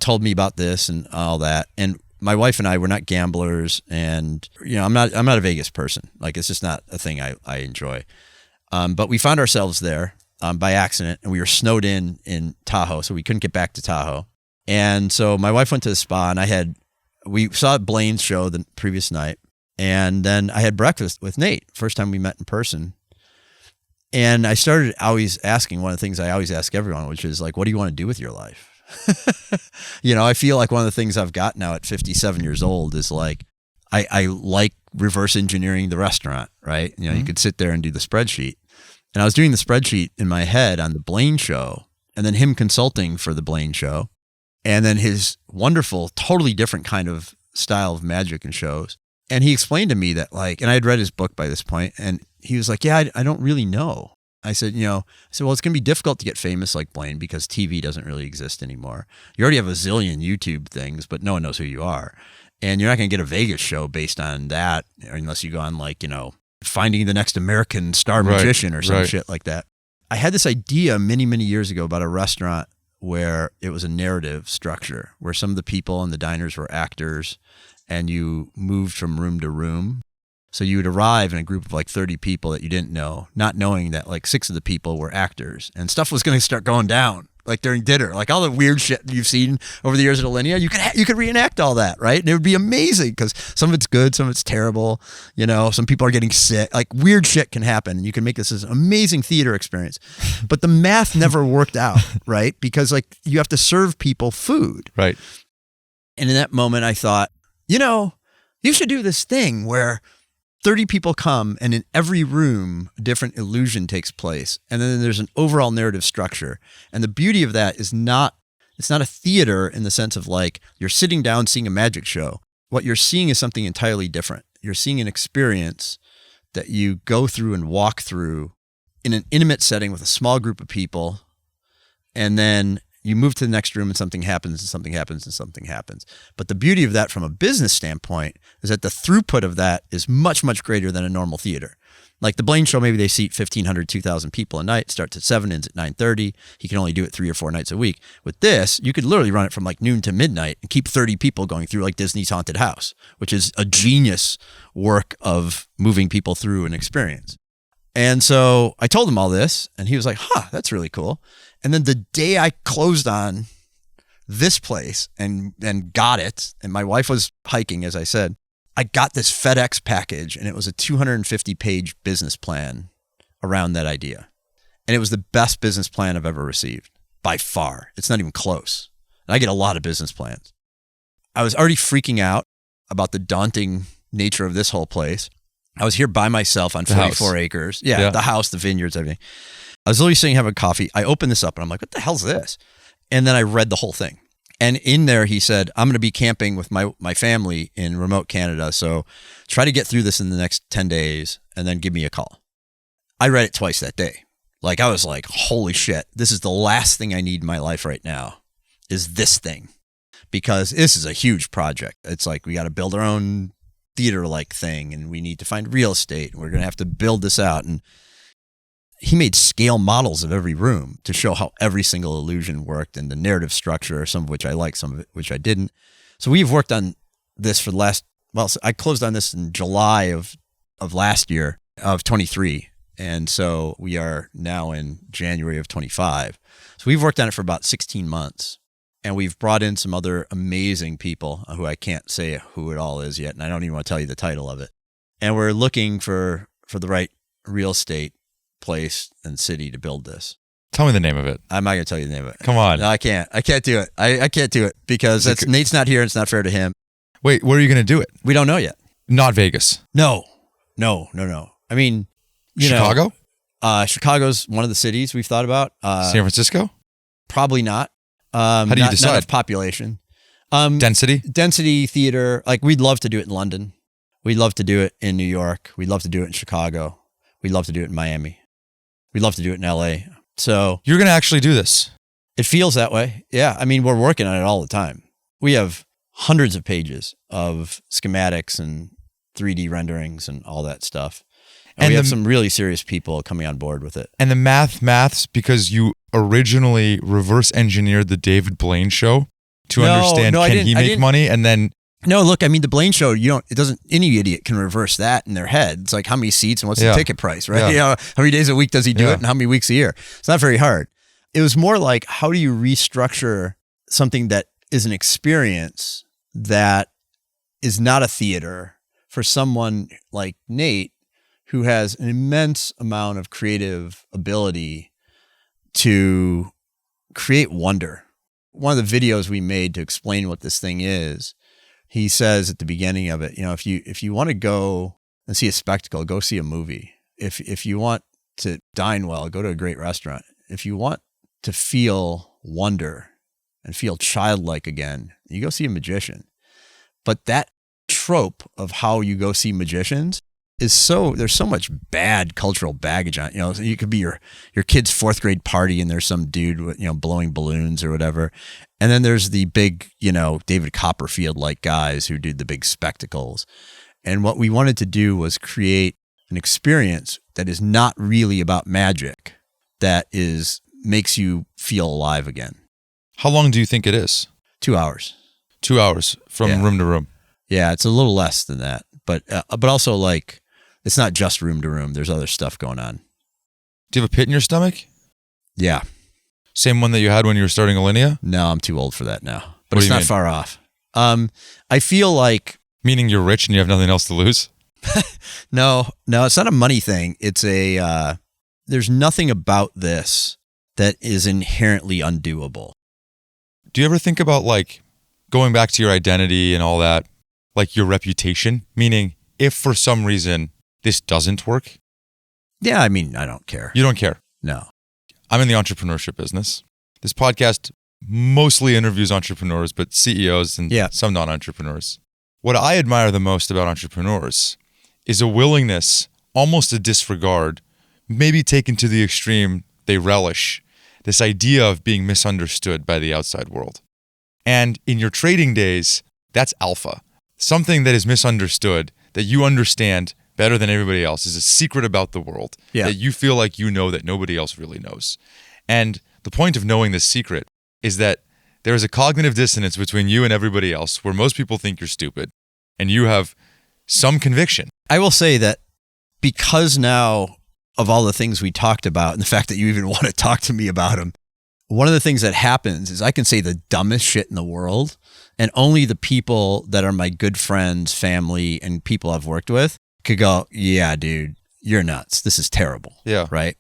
told me about this and all that. And my wife and I were not gamblers, and I'm not a Vegas person. Like, it's just not a thing I enjoy. But we found ourselves there by accident, and we were snowed in Tahoe, so we couldn't get back to Tahoe. And so my wife went to the spa, and we saw Blaine's show the previous night, and then I had breakfast with Nate, first time we met in person. And I started always asking one of the things I always ask everyone, which is like, what do you want to do with your life? I feel like one of the things I've got now at 57 years old is like, I like reverse engineering the restaurant, right? You could sit there and do the spreadsheet. And I was doing the spreadsheet in my head on the Blaine show, and then him consulting for the Blaine show, and then his wonderful, totally different kind of style of magic and shows. And he explained to me that and I had read his book by this point, and he was like, yeah, I don't really know. I said, well, it's going to be difficult to get famous like Blaine because TV doesn't really exist anymore. You already have a zillion YouTube things, but no one knows who you are. And you're not going to get a Vegas show based on that unless you go on Finding the Next American Star Magician or some shit like that. I had this idea many, many years ago about a restaurant where it was a narrative structure, where some of the people in the diners were actors and you moved from room to room. So you would arrive in a group of 30 people that you didn't know, not knowing that 6 of the people were actors, and stuff was going to start going down during dinner, all the weird shit you've seen over the years at Alinea. You could reenact all that, right? And it would be amazing because some of it's good, some of it's terrible. Some people are getting sick. Weird shit can happen, and you can make this an amazing theater experience. But the math never worked out, right? Because you have to serve people food,
right?
And in that moment, I thought, you should do this thing where 30 people come, and in every room, a different illusion takes place. And then there's an overall narrative structure. And the beauty of that is it's not a theater in the sense of you're sitting down seeing a magic show. What you're seeing is something entirely different. You're seeing an experience that you go through and walk through in an intimate setting with a small group of people. And then you move to the next room and something happens and something happens and something happens. But the beauty of that from a business standpoint is that the throughput of that is much, much greater than a normal theater. Like the Blaine show, maybe they seat 1,500, 2,000 people a night, starts at 7, ends at 9:30. He can only do it 3 or 4 nights a week. With this, you could literally run it from noon to midnight and keep 30 people going through Disney's Haunted House, which is a genius work of moving people through an experience. And so I told him all this, and he was like, that's really cool. And then the day I closed on this place and got it, and my wife was hiking, as I said, I got this FedEx package, and it was a 250-page business plan around that idea. And it was the best business plan I've ever received, by far. It's not even close. And I get a lot of business plans. I was already freaking out about the daunting nature of this whole place. I was here by myself on 44 acres. Yeah, the house, the vineyards, everything. I was literally sitting having coffee. I opened this up and I'm like, what the hell's this? And then I read the whole thing. And in there, he said, I'm going to be camping with my family in remote Canada. So try to get through this in the next 10 days and then give me a call. I read it twice that day. I was like, holy shit, this is the last thing I need in my life right now is this thing. Because this is a huge project. It's we got to build our own theater-like thing and we need to find real estate. And we're going to have to build this out. And he made scale models of every room to show how every single illusion worked and the narrative structure, some of which I liked, some of it which I didn't. So we've worked on this for the last, I closed on this in July of last year, of 23. And so we are now in January of 25. So we've worked on it for about 16 months. And we've brought in some other amazing people who I can't say who it all is yet. And I don't even want to tell you the title of it. And we're looking for the right real estate place and city to build this.
Tell me the name of it.
I'm not going to tell you the name of it.
Come on.
No, I can't. I can't do it. I can't do it because Nate's not here and it's not fair to him.
Wait, where are you going to do it?
We don't know yet.
Not Vegas.
No. I mean,
Chicago?
Chicago's one of the cities we've thought about.
San Francisco?
Probably not.
How do you decide?
Not enough population.
Density?
Density theater. Like, we'd love to do it in London. We'd love to do it in New York. We'd love to do it in Chicago. We'd love to do it in Miami. We'd love to do it in LA. So
you're going to actually do this?
It feels that way. Yeah. I mean, we're working on it all the time. We have hundreds of pages of schematics and 3D renderings and all that stuff. And we have some really serious people coming on board with it.
And the maths, because you originally reverse engineered the David Blaine show to understand can he make money, and then
no, look, I mean the Blaine show. Any idiot can reverse that in their head. It's like how many seats and what's the ticket price, right?
Yeah.
How many days a week does he do it, and how many weeks a year? It's not very hard. It was more like, how do you restructure something that is an experience that is not a theater for someone like Nate, who has an immense amount of creative ability to create wonder. One of the videos we made to explain what this thing is, he says at the beginning of it, if you want to go and see a spectacle, go see a movie. If you want to dine well, go to a great restaurant. If you want to feel wonder and feel childlike again, you go see a magician. But that trope of how you go see magicians there's so much bad cultural baggage on it. You could be your kid's 4th grade party and there's some dude with, blowing balloons or whatever. And then there's the big, David Copperfield like guys who do the big spectacles. And what we wanted to do was create an experience that is not really about magic, that makes you feel alive again.
How long do you think it is?
2 hours.
2 hours from room to room.
Yeah, it's a little less than that, but also like, it's not just room to room. There's other stuff going on.
Do you have a pit in your stomach?
Yeah.
Same one that you had when you were starting Alinea?
No, I'm too old for that now. But it's not far off. I feel like...
Meaning you're rich and you have nothing else to lose?
No, it's not a money thing. It's there's nothing about this that is inherently undoable.
Do you ever think about like going back to your identity and all that, like your reputation? Meaning if for some reason this doesn't work?
Yeah, I mean, I don't care.
You don't care?
No.
I'm in the entrepreneurship business. This podcast mostly interviews entrepreneurs, but CEOs and some non-entrepreneurs. What I admire the most about entrepreneurs is a willingness, almost a disregard, maybe taken to the extreme, they relish this idea of being misunderstood by the outside world. And in your trading days, that's alpha. Something that is misunderstood, that you understand better than everybody else, is a secret about the world that you feel like that nobody else really knows. And the point of knowing this secret is that there is a cognitive dissonance between you and everybody else where most people think you're stupid and you have some conviction.
I will say that because now of all the things we talked about and the fact that you even want to talk to me about them, one of the things that happens is I can say the dumbest shit in the world, and only the people that are my good friends, family, and people I've worked with could go, yeah, dude, you're nuts. This is terrible.
Yeah.
Right?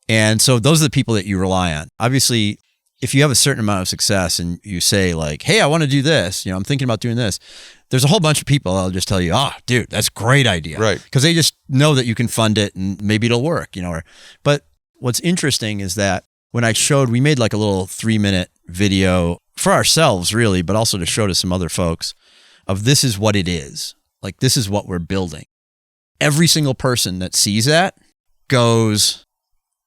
And so those are the people that you rely on. Obviously, if you have a certain amount of success and you say like, hey, I want to do this, I'm thinking about doing this, there's a whole bunch of people that'll just tell you, dude, that's a great idea.
Right.
Because they just know that you can fund it and maybe it'll work, But what's interesting is that when we made like a little 3-minute video for ourselves really, but also to show to some other folks of this is what it is. Like, this is what we're building. Every single person that sees that goes,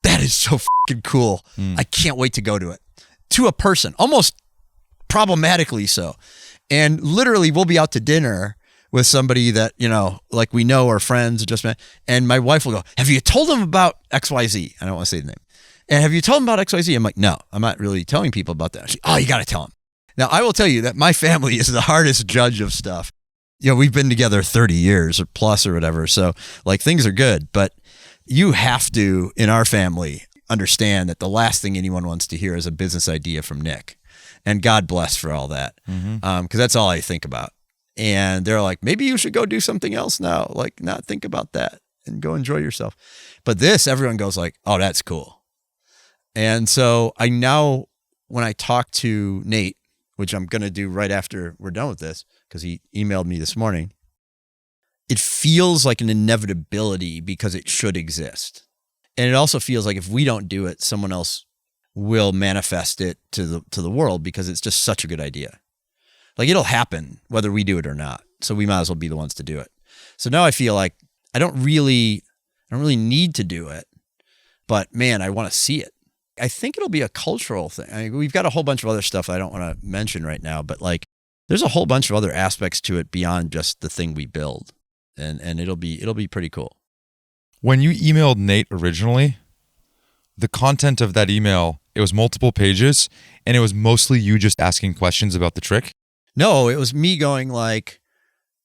that is so fucking cool. I can't wait to go to it. To a person, almost problematically so. And literally we'll be out to dinner with somebody that, like we know are friends, just met, and my wife will go, have you told them about XYZ? I don't want to say the name. And have you told them about XYZ? I'm like, no, I'm not really telling people about that. She's, you got to tell them. Now, I will tell you that my family is the hardest judge of stuff. We've been together 30 years or plus or whatever. So like things are good, but you have to, in our family, understand that the last thing anyone wants to hear is a business idea from Nick. And God bless for all that. Because that's all I think about. And they're like, maybe you should go do something else now. Like, not think about that and go enjoy yourself. But this, everyone goes like, oh, that's cool. And so I now, when I talk to Nate, which I'm going to do right after we're done with this, because he emailed me this morning, it feels like an inevitability because it should exist. And it also feels like if we don't do it, someone else will manifest it to the world because it's just such a good idea. Like it'll happen whether we do it or not. So we might as well be the ones to do it. So now I feel like I don't really need to do it, but man, I want to see it. I think it'll be a cultural thing. I mean, we've got a whole bunch of other stuff I don't want to mention right now, but like there's a whole bunch of other aspects to it beyond just the thing we build. And it'll be pretty cool.
When you emailed Nate originally, the content of that email, it was multiple pages and it was mostly you just asking questions about the trick.
No, it was me going like,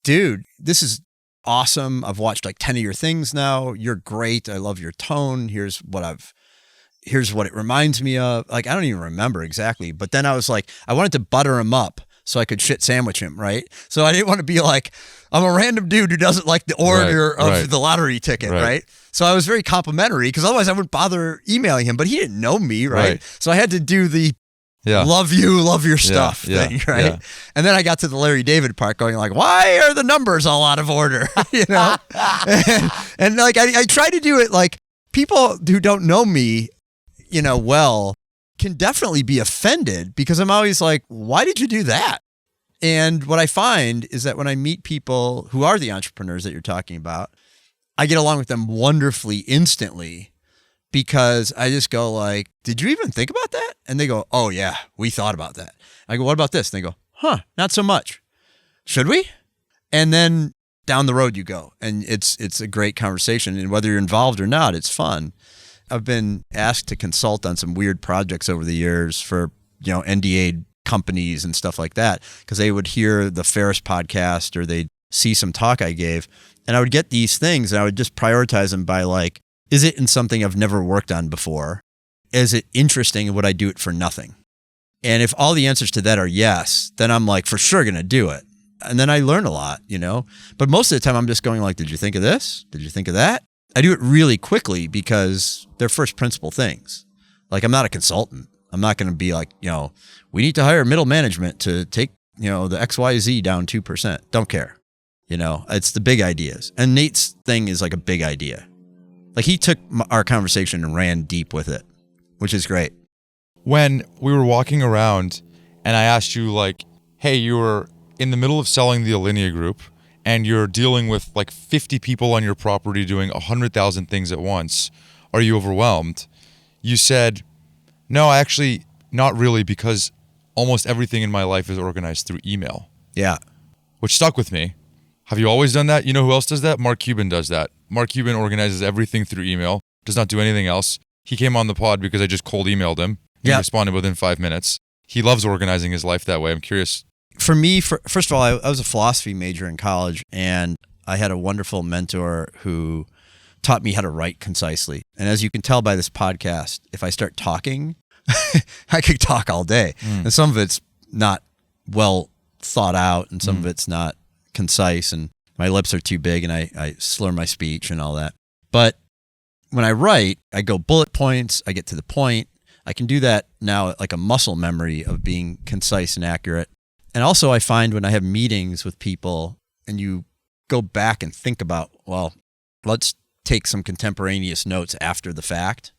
dude, this is awesome. I've watched like 10 of your things now. You're great. I love your tone. Here's what it reminds me of. Like, I don't even remember exactly. But then I was like, I wanted to butter him up so I could shit sandwich him, right? So I didn't want to be like, I'm a random dude who doesn't like the order of the lottery ticket, right? So I was very complimentary because otherwise I wouldn't bother emailing him, but he didn't know me, right? So I had to do the love your stuff thing, right? Yeah. And then I got to the Larry David part going like, why are the numbers all out of order? You know? and like, I try to do it like people who don't know me, you know, well, can definitely be offended because I'm always like, why did you do that? And what I find is that when I meet people who are the entrepreneurs that you're talking about, I get along with them wonderfully instantly because I just go like, did you even think about that? And they go, oh yeah, we thought about that. I go, what about this? And they go, huh, not so much. Should we? And then down the road you go. And it's a great conversation. And whether you're involved or not, it's fun. I've been asked to consult on some weird projects over the years for, you know, NDA companies and stuff like that, because they would hear the Ferris podcast or they'd see some talk I gave. And I would get these things and I would just prioritize them by like, is it in something I've never worked on before? Is it interesting and would I do it for nothing? And if all the answers to that are yes, then I'm like, for sure going to do it. And then I learn a lot, you know, but most of the time I'm just going like, did you think of this? Did you think of that? I do it really quickly because they're first principle things. Like I'm not a consultant. I'm not going to be like, you know, we need to hire middle management to take, you know, the XYZ down 2%. Don't care. You know, it's the big ideas. And Nate's thing is like a big idea. Like he took our conversation and ran deep with it, which is great.
When we were walking around and I asked you like, hey, you were in the middle of selling the Alinea Group and you're dealing with like 50 people on your property doing 100,000 things at once. Are you overwhelmed? You said, no, actually not really, because almost everything in my life is organized through email.
Yeah.
Which stuck with me. Have you always done that? You know who else does that? Mark Cuban does that. Mark Cuban organizes everything through email, does not do anything else. He came on the pod because I just cold emailed him. He responded within 5 minutes. He loves organizing his life that way. I'm curious.
For me, first of all, I was a philosophy major in college, and I had a wonderful mentor who taught me how to write concisely. And as you can tell by this podcast, if I start talking, I could talk all day. And some of it's not well thought out, and some of it's not concise, and my lips are too big, and I slur my speech and all that. But when I write, I go bullet points, I get to the point. I can do that now like a muscle memory of being concise and accurate. And also I find when I have meetings with people and you go back and think about, well, let's take some contemporaneous notes after the fact.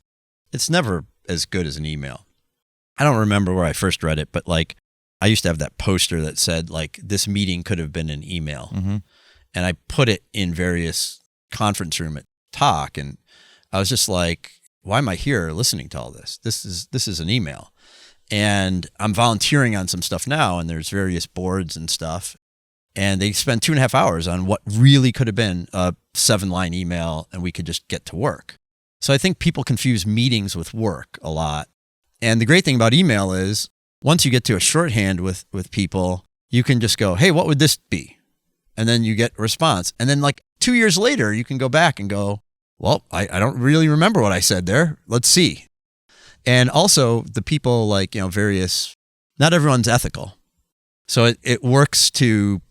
It's never as good as an email. I don't remember where I first read it, but like I used to have that poster that said like this meeting could have been an email. And I put it in various conference room at Tock, and I was just like, why am I here listening to all this? This is an email. And I'm volunteering on some stuff now, and there's various boards and stuff. And they spend 2.5 hours on what really could have been a 7-line email, and we could just get to work. So I think people confuse meetings with work a lot. And the great thing about email is once you get to a shorthand with people, you can just go, hey, what would this be? And then you get a response. And then like 2 years later, you can go back and go, well, I don't really remember what I said there. Let's see. And also the people like, you know, various Not everyone's ethical. So it works to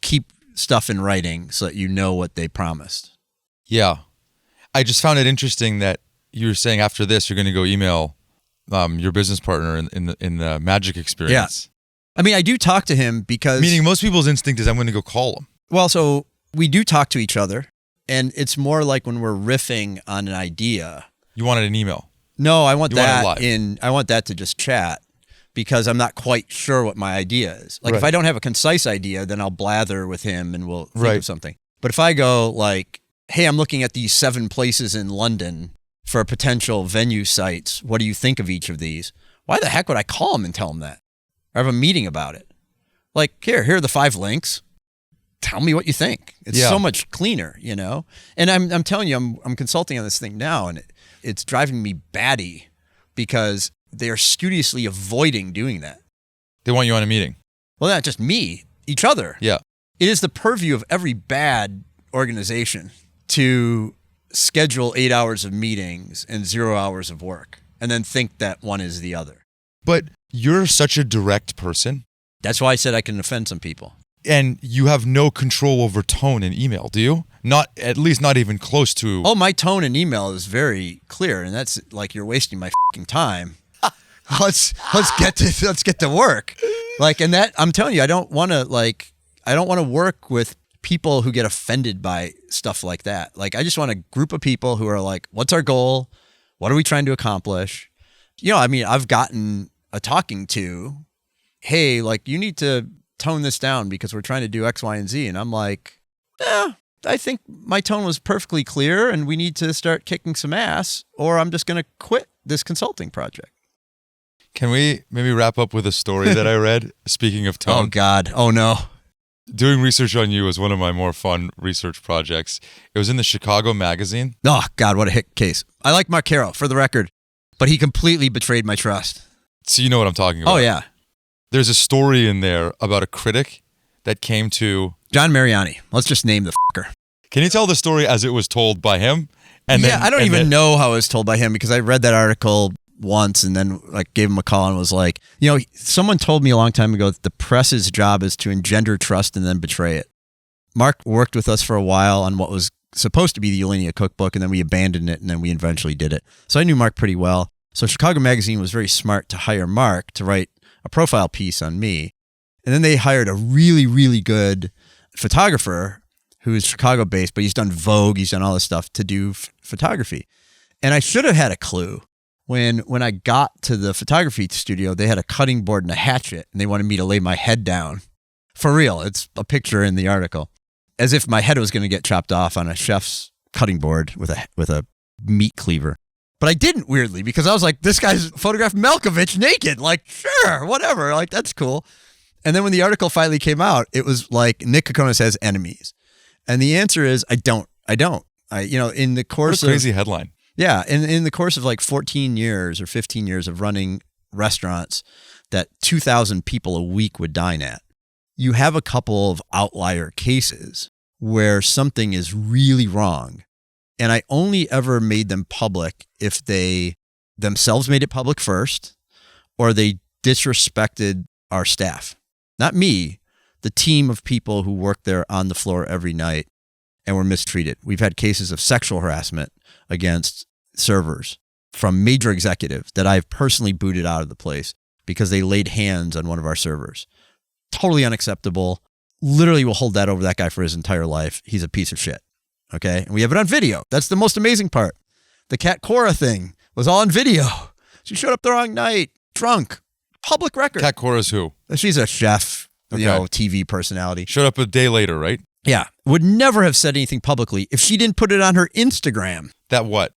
keep stuff in writing so that you know what they promised.
Yeah. I just found it interesting that you were saying after this, you're going to go email your business partner in the magic experience.
Yeah. I mean, I do talk to him because...
Meaning most people's instinct is I'm going to go call him.
Well, so we do talk to each other, and it's more like when we're riffing on an idea.
You wanted an email?
No, I want that to just chat because I'm not quite sure what my idea is. Like if I don't have a concise idea, then I'll blather with him and we'll think of something. But if I go like, hey, I'm looking at these 7 places in London for potential venue sites. What do you think of each of these? Why the heck would I call him and tell him that? Or have a meeting about it? Like, here are the 5 links. Tell me what you think. It's so much cleaner, you know? And I'm telling you, I'm consulting on this thing now, and it's driving me batty because they are studiously avoiding doing that.
They want you on a meeting.
Well, not just me, each other.
Yeah.
It is the purview of every bad organization to schedule 8 hours of meetings and 0 hours of work and then think that one is the other.
But you're such a direct person.
That's why I said I can offend some people.
And you have no control over tone in email, do you? Not, at least not even close to...
Oh, my tone in email is very clear, and that's like you're wasting my fucking time. Let's get to work. Like, and that, I'm telling you, I don't want to work with people who get offended by stuff like that. Like, I just want a group of people who are like, what's our goal? What are we trying to accomplish? You know, I mean, I've gotten a talking to, hey, like, you need to tone this down because we're trying to do X, Y, and Z. And I'm like, I think my tone was perfectly clear and we need to start kicking some ass or I'm just going to quit this consulting project.
Can we maybe wrap up with a story that I read? Speaking of tone.
Oh, God. Oh, no.
Doing research on you was one of my more fun research projects. It was in the Chicago Magazine.
Oh, God, what a hit case. I like Mark Caro, for the record, but he completely betrayed my trust.
So you know what I'm talking about.
Oh, yeah.
There's a story in there about a critic that came to...
John Mariani. Let's just name the fucker.
Can you tell the story as it was told by him? And
yeah, I don't even know how it was told by him because I read that article once and then like gave him a call and was like, you know, someone told me a long time ago that the press's job is to engender trust and then betray it. Mark worked with us for a while on what was supposed to be the Alinea cookbook, and then we abandoned it, and then we eventually did it. So I knew Mark pretty well. So Chicago Magazine was very smart to hire Mark to write a profile piece on me. And then they hired a really, really good photographer who is Chicago-based, but he's done Vogue, he's done all this stuff to do photography. And I should have had a clue. When I got to the photography studio, they had a cutting board and a hatchet, and they wanted me to lay my head down. For real, it's a picture in the article. As if my head was going to get chopped off on a chef's cutting board with a meat cleaver. But I didn't, weirdly, because I was like, this guy's photographed Malkovich naked. Like, sure, whatever. Like, that's cool. And then when the article finally came out, it was like, Nick Kokonas has enemies. And the answer is, I don't. In the course of...
What a crazy headline.
Yeah, in the course of like 14 years or 15 years of running restaurants that 2,000 people a week would dine at, you have a couple of outlier cases where something is really wrong. And I only ever made them public if they themselves made it public first or they disrespected our staff. Not me, the team of people who work there on the floor every night and were mistreated. We've had cases of sexual harassment against servers from major executives that I've personally booted out of the place because they laid hands on one of our servers. Totally unacceptable. Literally will hold that over that guy for his entire life. He's a piece of shit. Okay? And we have it on video. That's the most amazing part. The Kat Cora thing was all on video. She showed up the wrong night, drunk. Public record.
Kat Cora's who?
She's a chef, TV personality.
Showed up a day later, right?
Yeah. Would never have said anything publicly if she didn't put it on her Instagram.
That what?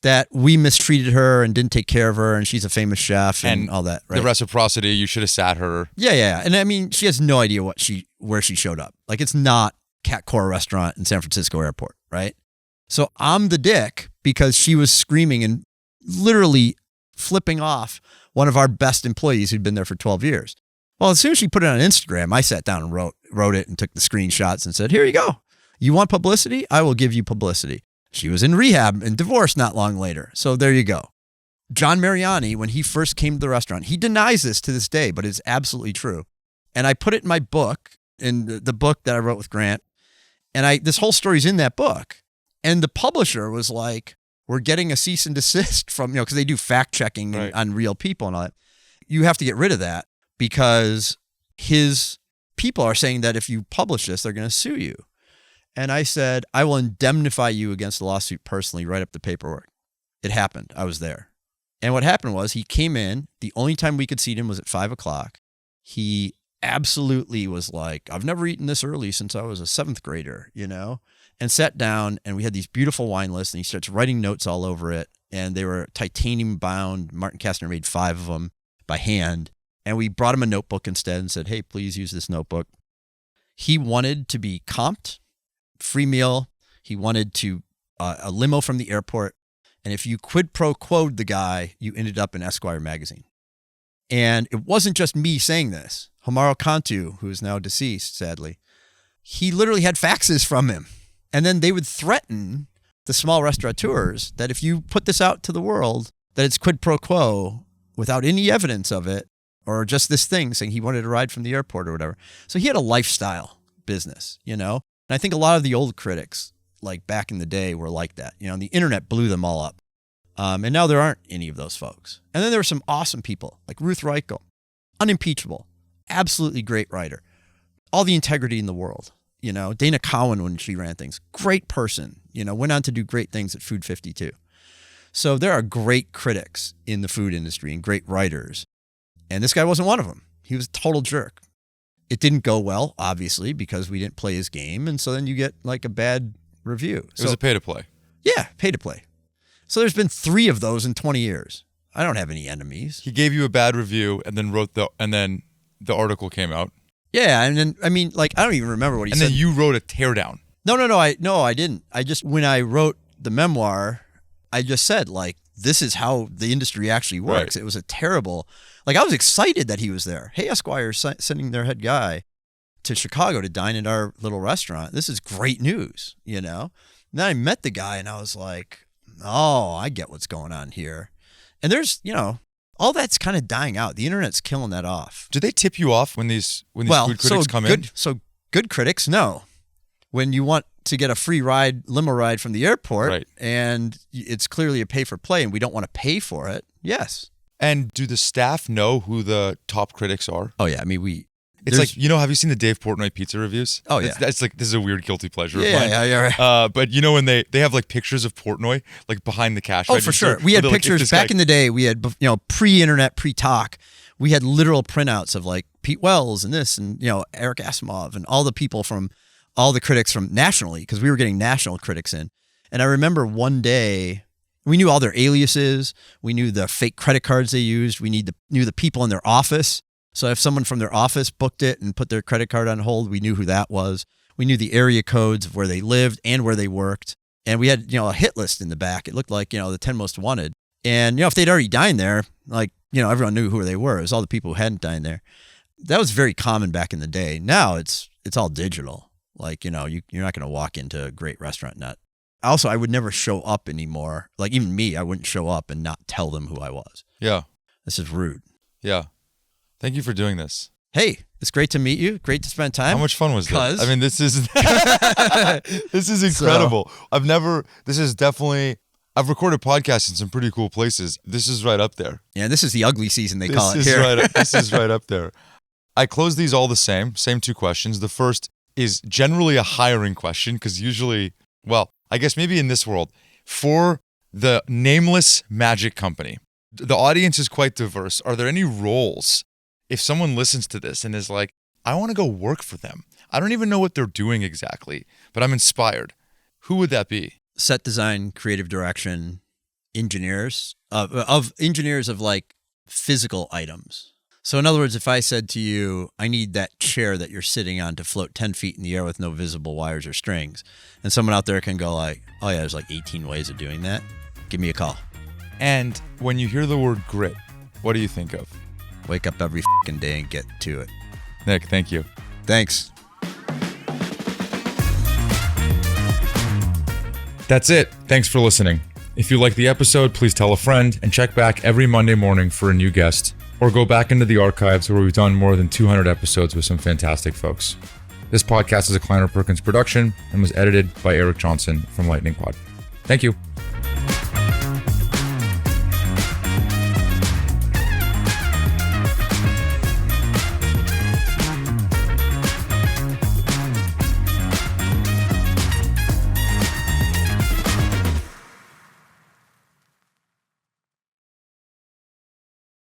That we mistreated her and didn't take care of her and she's a famous chef and all that, right?
The reciprocity, you should have sat her.
Yeah. And I mean, she has no idea where she showed up. Like, it's not Kat Cora restaurant in San Francisco airport, right? So I'm the dick because she was screaming and literally flipping off one of our best employees who'd been there for 12 years. Well, as soon as she put it on Instagram, I sat down and wrote it and took the screenshots and said, here you go. You want publicity? I will give you publicity. She was in rehab and divorced not long later. So there you go. John Mariani, when he first came to the restaurant, he denies this to this day, but it's absolutely true. And I put it in my book, in the book that I wrote with Grant. And this whole story's in that book. And the publisher was like, we're getting a cease and desist from, because they do fact checking on real people and all that. You have to get rid of that because his people are saying that if you publish this, they're going to sue you. And I said, I will indemnify you against the lawsuit personally, write up the paperwork. It happened. I was there. And what happened was he came in. The only time we could seat him was at 5:00. He absolutely was like, I've never eaten this early since I was a 7th grader, and sat down, and we had these beautiful wine lists, and he starts writing notes all over it. And they were titanium bound. Martin Kastner made 5 of them by hand. And we brought him a notebook instead and said, hey, please use this notebook. He wanted to be comped, free meal. He wanted a limo from the airport. And if you quid pro quo'd the guy, you ended up in Esquire magazine. And it wasn't just me saying this. Homaro Cantu, who is now deceased, sadly, he literally had faxes from him. And then they would threaten the small restaurateurs that if you put this out to the world, that it's quid pro quo without any evidence of it, or just this thing saying he wanted a ride from the airport or whatever. So he had a lifestyle business, And I think a lot of the old critics, like back in the day, were like that. The internet blew them all up. And now there aren't any of those folks. And then there were some awesome people like Ruth Reichel, unimpeachable, absolutely great writer, all the integrity in the world. Dana Cowan, when she ran things, great person, went on to do great things at Food 52. So there are great critics in the food industry and great writers. And this guy wasn't one of them. He was a total jerk. It didn't go well, obviously, because we didn't play his game. And so then you get like a bad review.
It was a pay to play.
Yeah, pay to play. So there's been 3 of those in 20 years. I don't have any enemies.
He gave you a bad review and then then the article came out.
Yeah, and then I don't even remember what he said.
And then you wrote a teardown.
No, I didn't. when I wrote the memoir, I just said this is how the industry actually works. Right. It was a terrible. I was excited that he was there. Hey, Esquire's sending their head guy to Chicago to dine at our little restaurant. This is great news, And then I met the guy and I was like, oh, I get what's going on here. And there's, all that's kind of dying out. The internet's killing that off.
Do they tip you off when these food critics come in?
So good critics, no. When you want to get a free limo ride from the airport, right, and it's clearly a pay for play and we don't want to pay for it, yes.
And do the staff know who the top critics are?
Oh, yeah. I mean,
it's like, have you seen the Dave Portnoy pizza reviews?
Oh, yeah.
It's like, this is a weird guilty pleasure of
mine. Yeah, right.
But when they have like pictures of Portnoy, like behind the cash register.
Oh, for sure. We had pictures back in the day. We had, pre-internet, pre-talk. We had literal printouts of like Pete Wells and this and, Eric Asimov and all the people from all the critics from nationally, because we were getting national critics in. And I remember one day, we knew all their aliases. We knew the fake credit cards they used. We knew the people in their office. So if someone from their office booked it and put their credit card on hold, we knew who that was. We knew the area codes of where they lived and where they worked. And we had, a hit list in the back. It looked like, the 10 most wanted. And, if they'd already dined there, everyone knew who they were. It was all the people who hadn't dined there. That was very common back in the day. Now it's all digital. You're not going to walk into a great restaurant and not. Also, I would never show up anymore. Even me, I wouldn't show up and not tell them who I was.
Yeah.
This is rude.
Yeah. Thank you for doing this.
Hey, it's great to meet you. Great to spend time.
How much fun was that? I mean, this is this is incredible. I've recorded podcasts in some pretty cool places. This is right up there.
Yeah, this is the ugly season they call it here.
This is right up there. I close these all the same 2 questions. The first is generally a hiring question because usually, I guess maybe in this world, for the nameless magic company, the audience is quite diverse. Are there any roles? If someone listens to this and is like, I want to go work for them. I don't even know what they're doing exactly, but I'm inspired. Who would that be?
Set design, creative direction, engineers of physical items. So in other words, if I said to you, I need that chair that you're sitting on to float 10 feet in the air with no visible wires or strings, and someone out there can go like, oh yeah, there's 18 ways of doing that. Give me a call.
And when you hear the word grit, what do you think of?
Wake up every fucking day and get to it.
Nick, thank you.
Thanks.
That's it. Thanks for listening. If you like the episode, please tell a friend and check back every Monday morning for a new guest, or go back into the archives where we've done more than 200 episodes with some fantastic folks. This podcast is a Kleiner Perkins production and was edited by Eric Johnson from Lightning Pod. Thank you.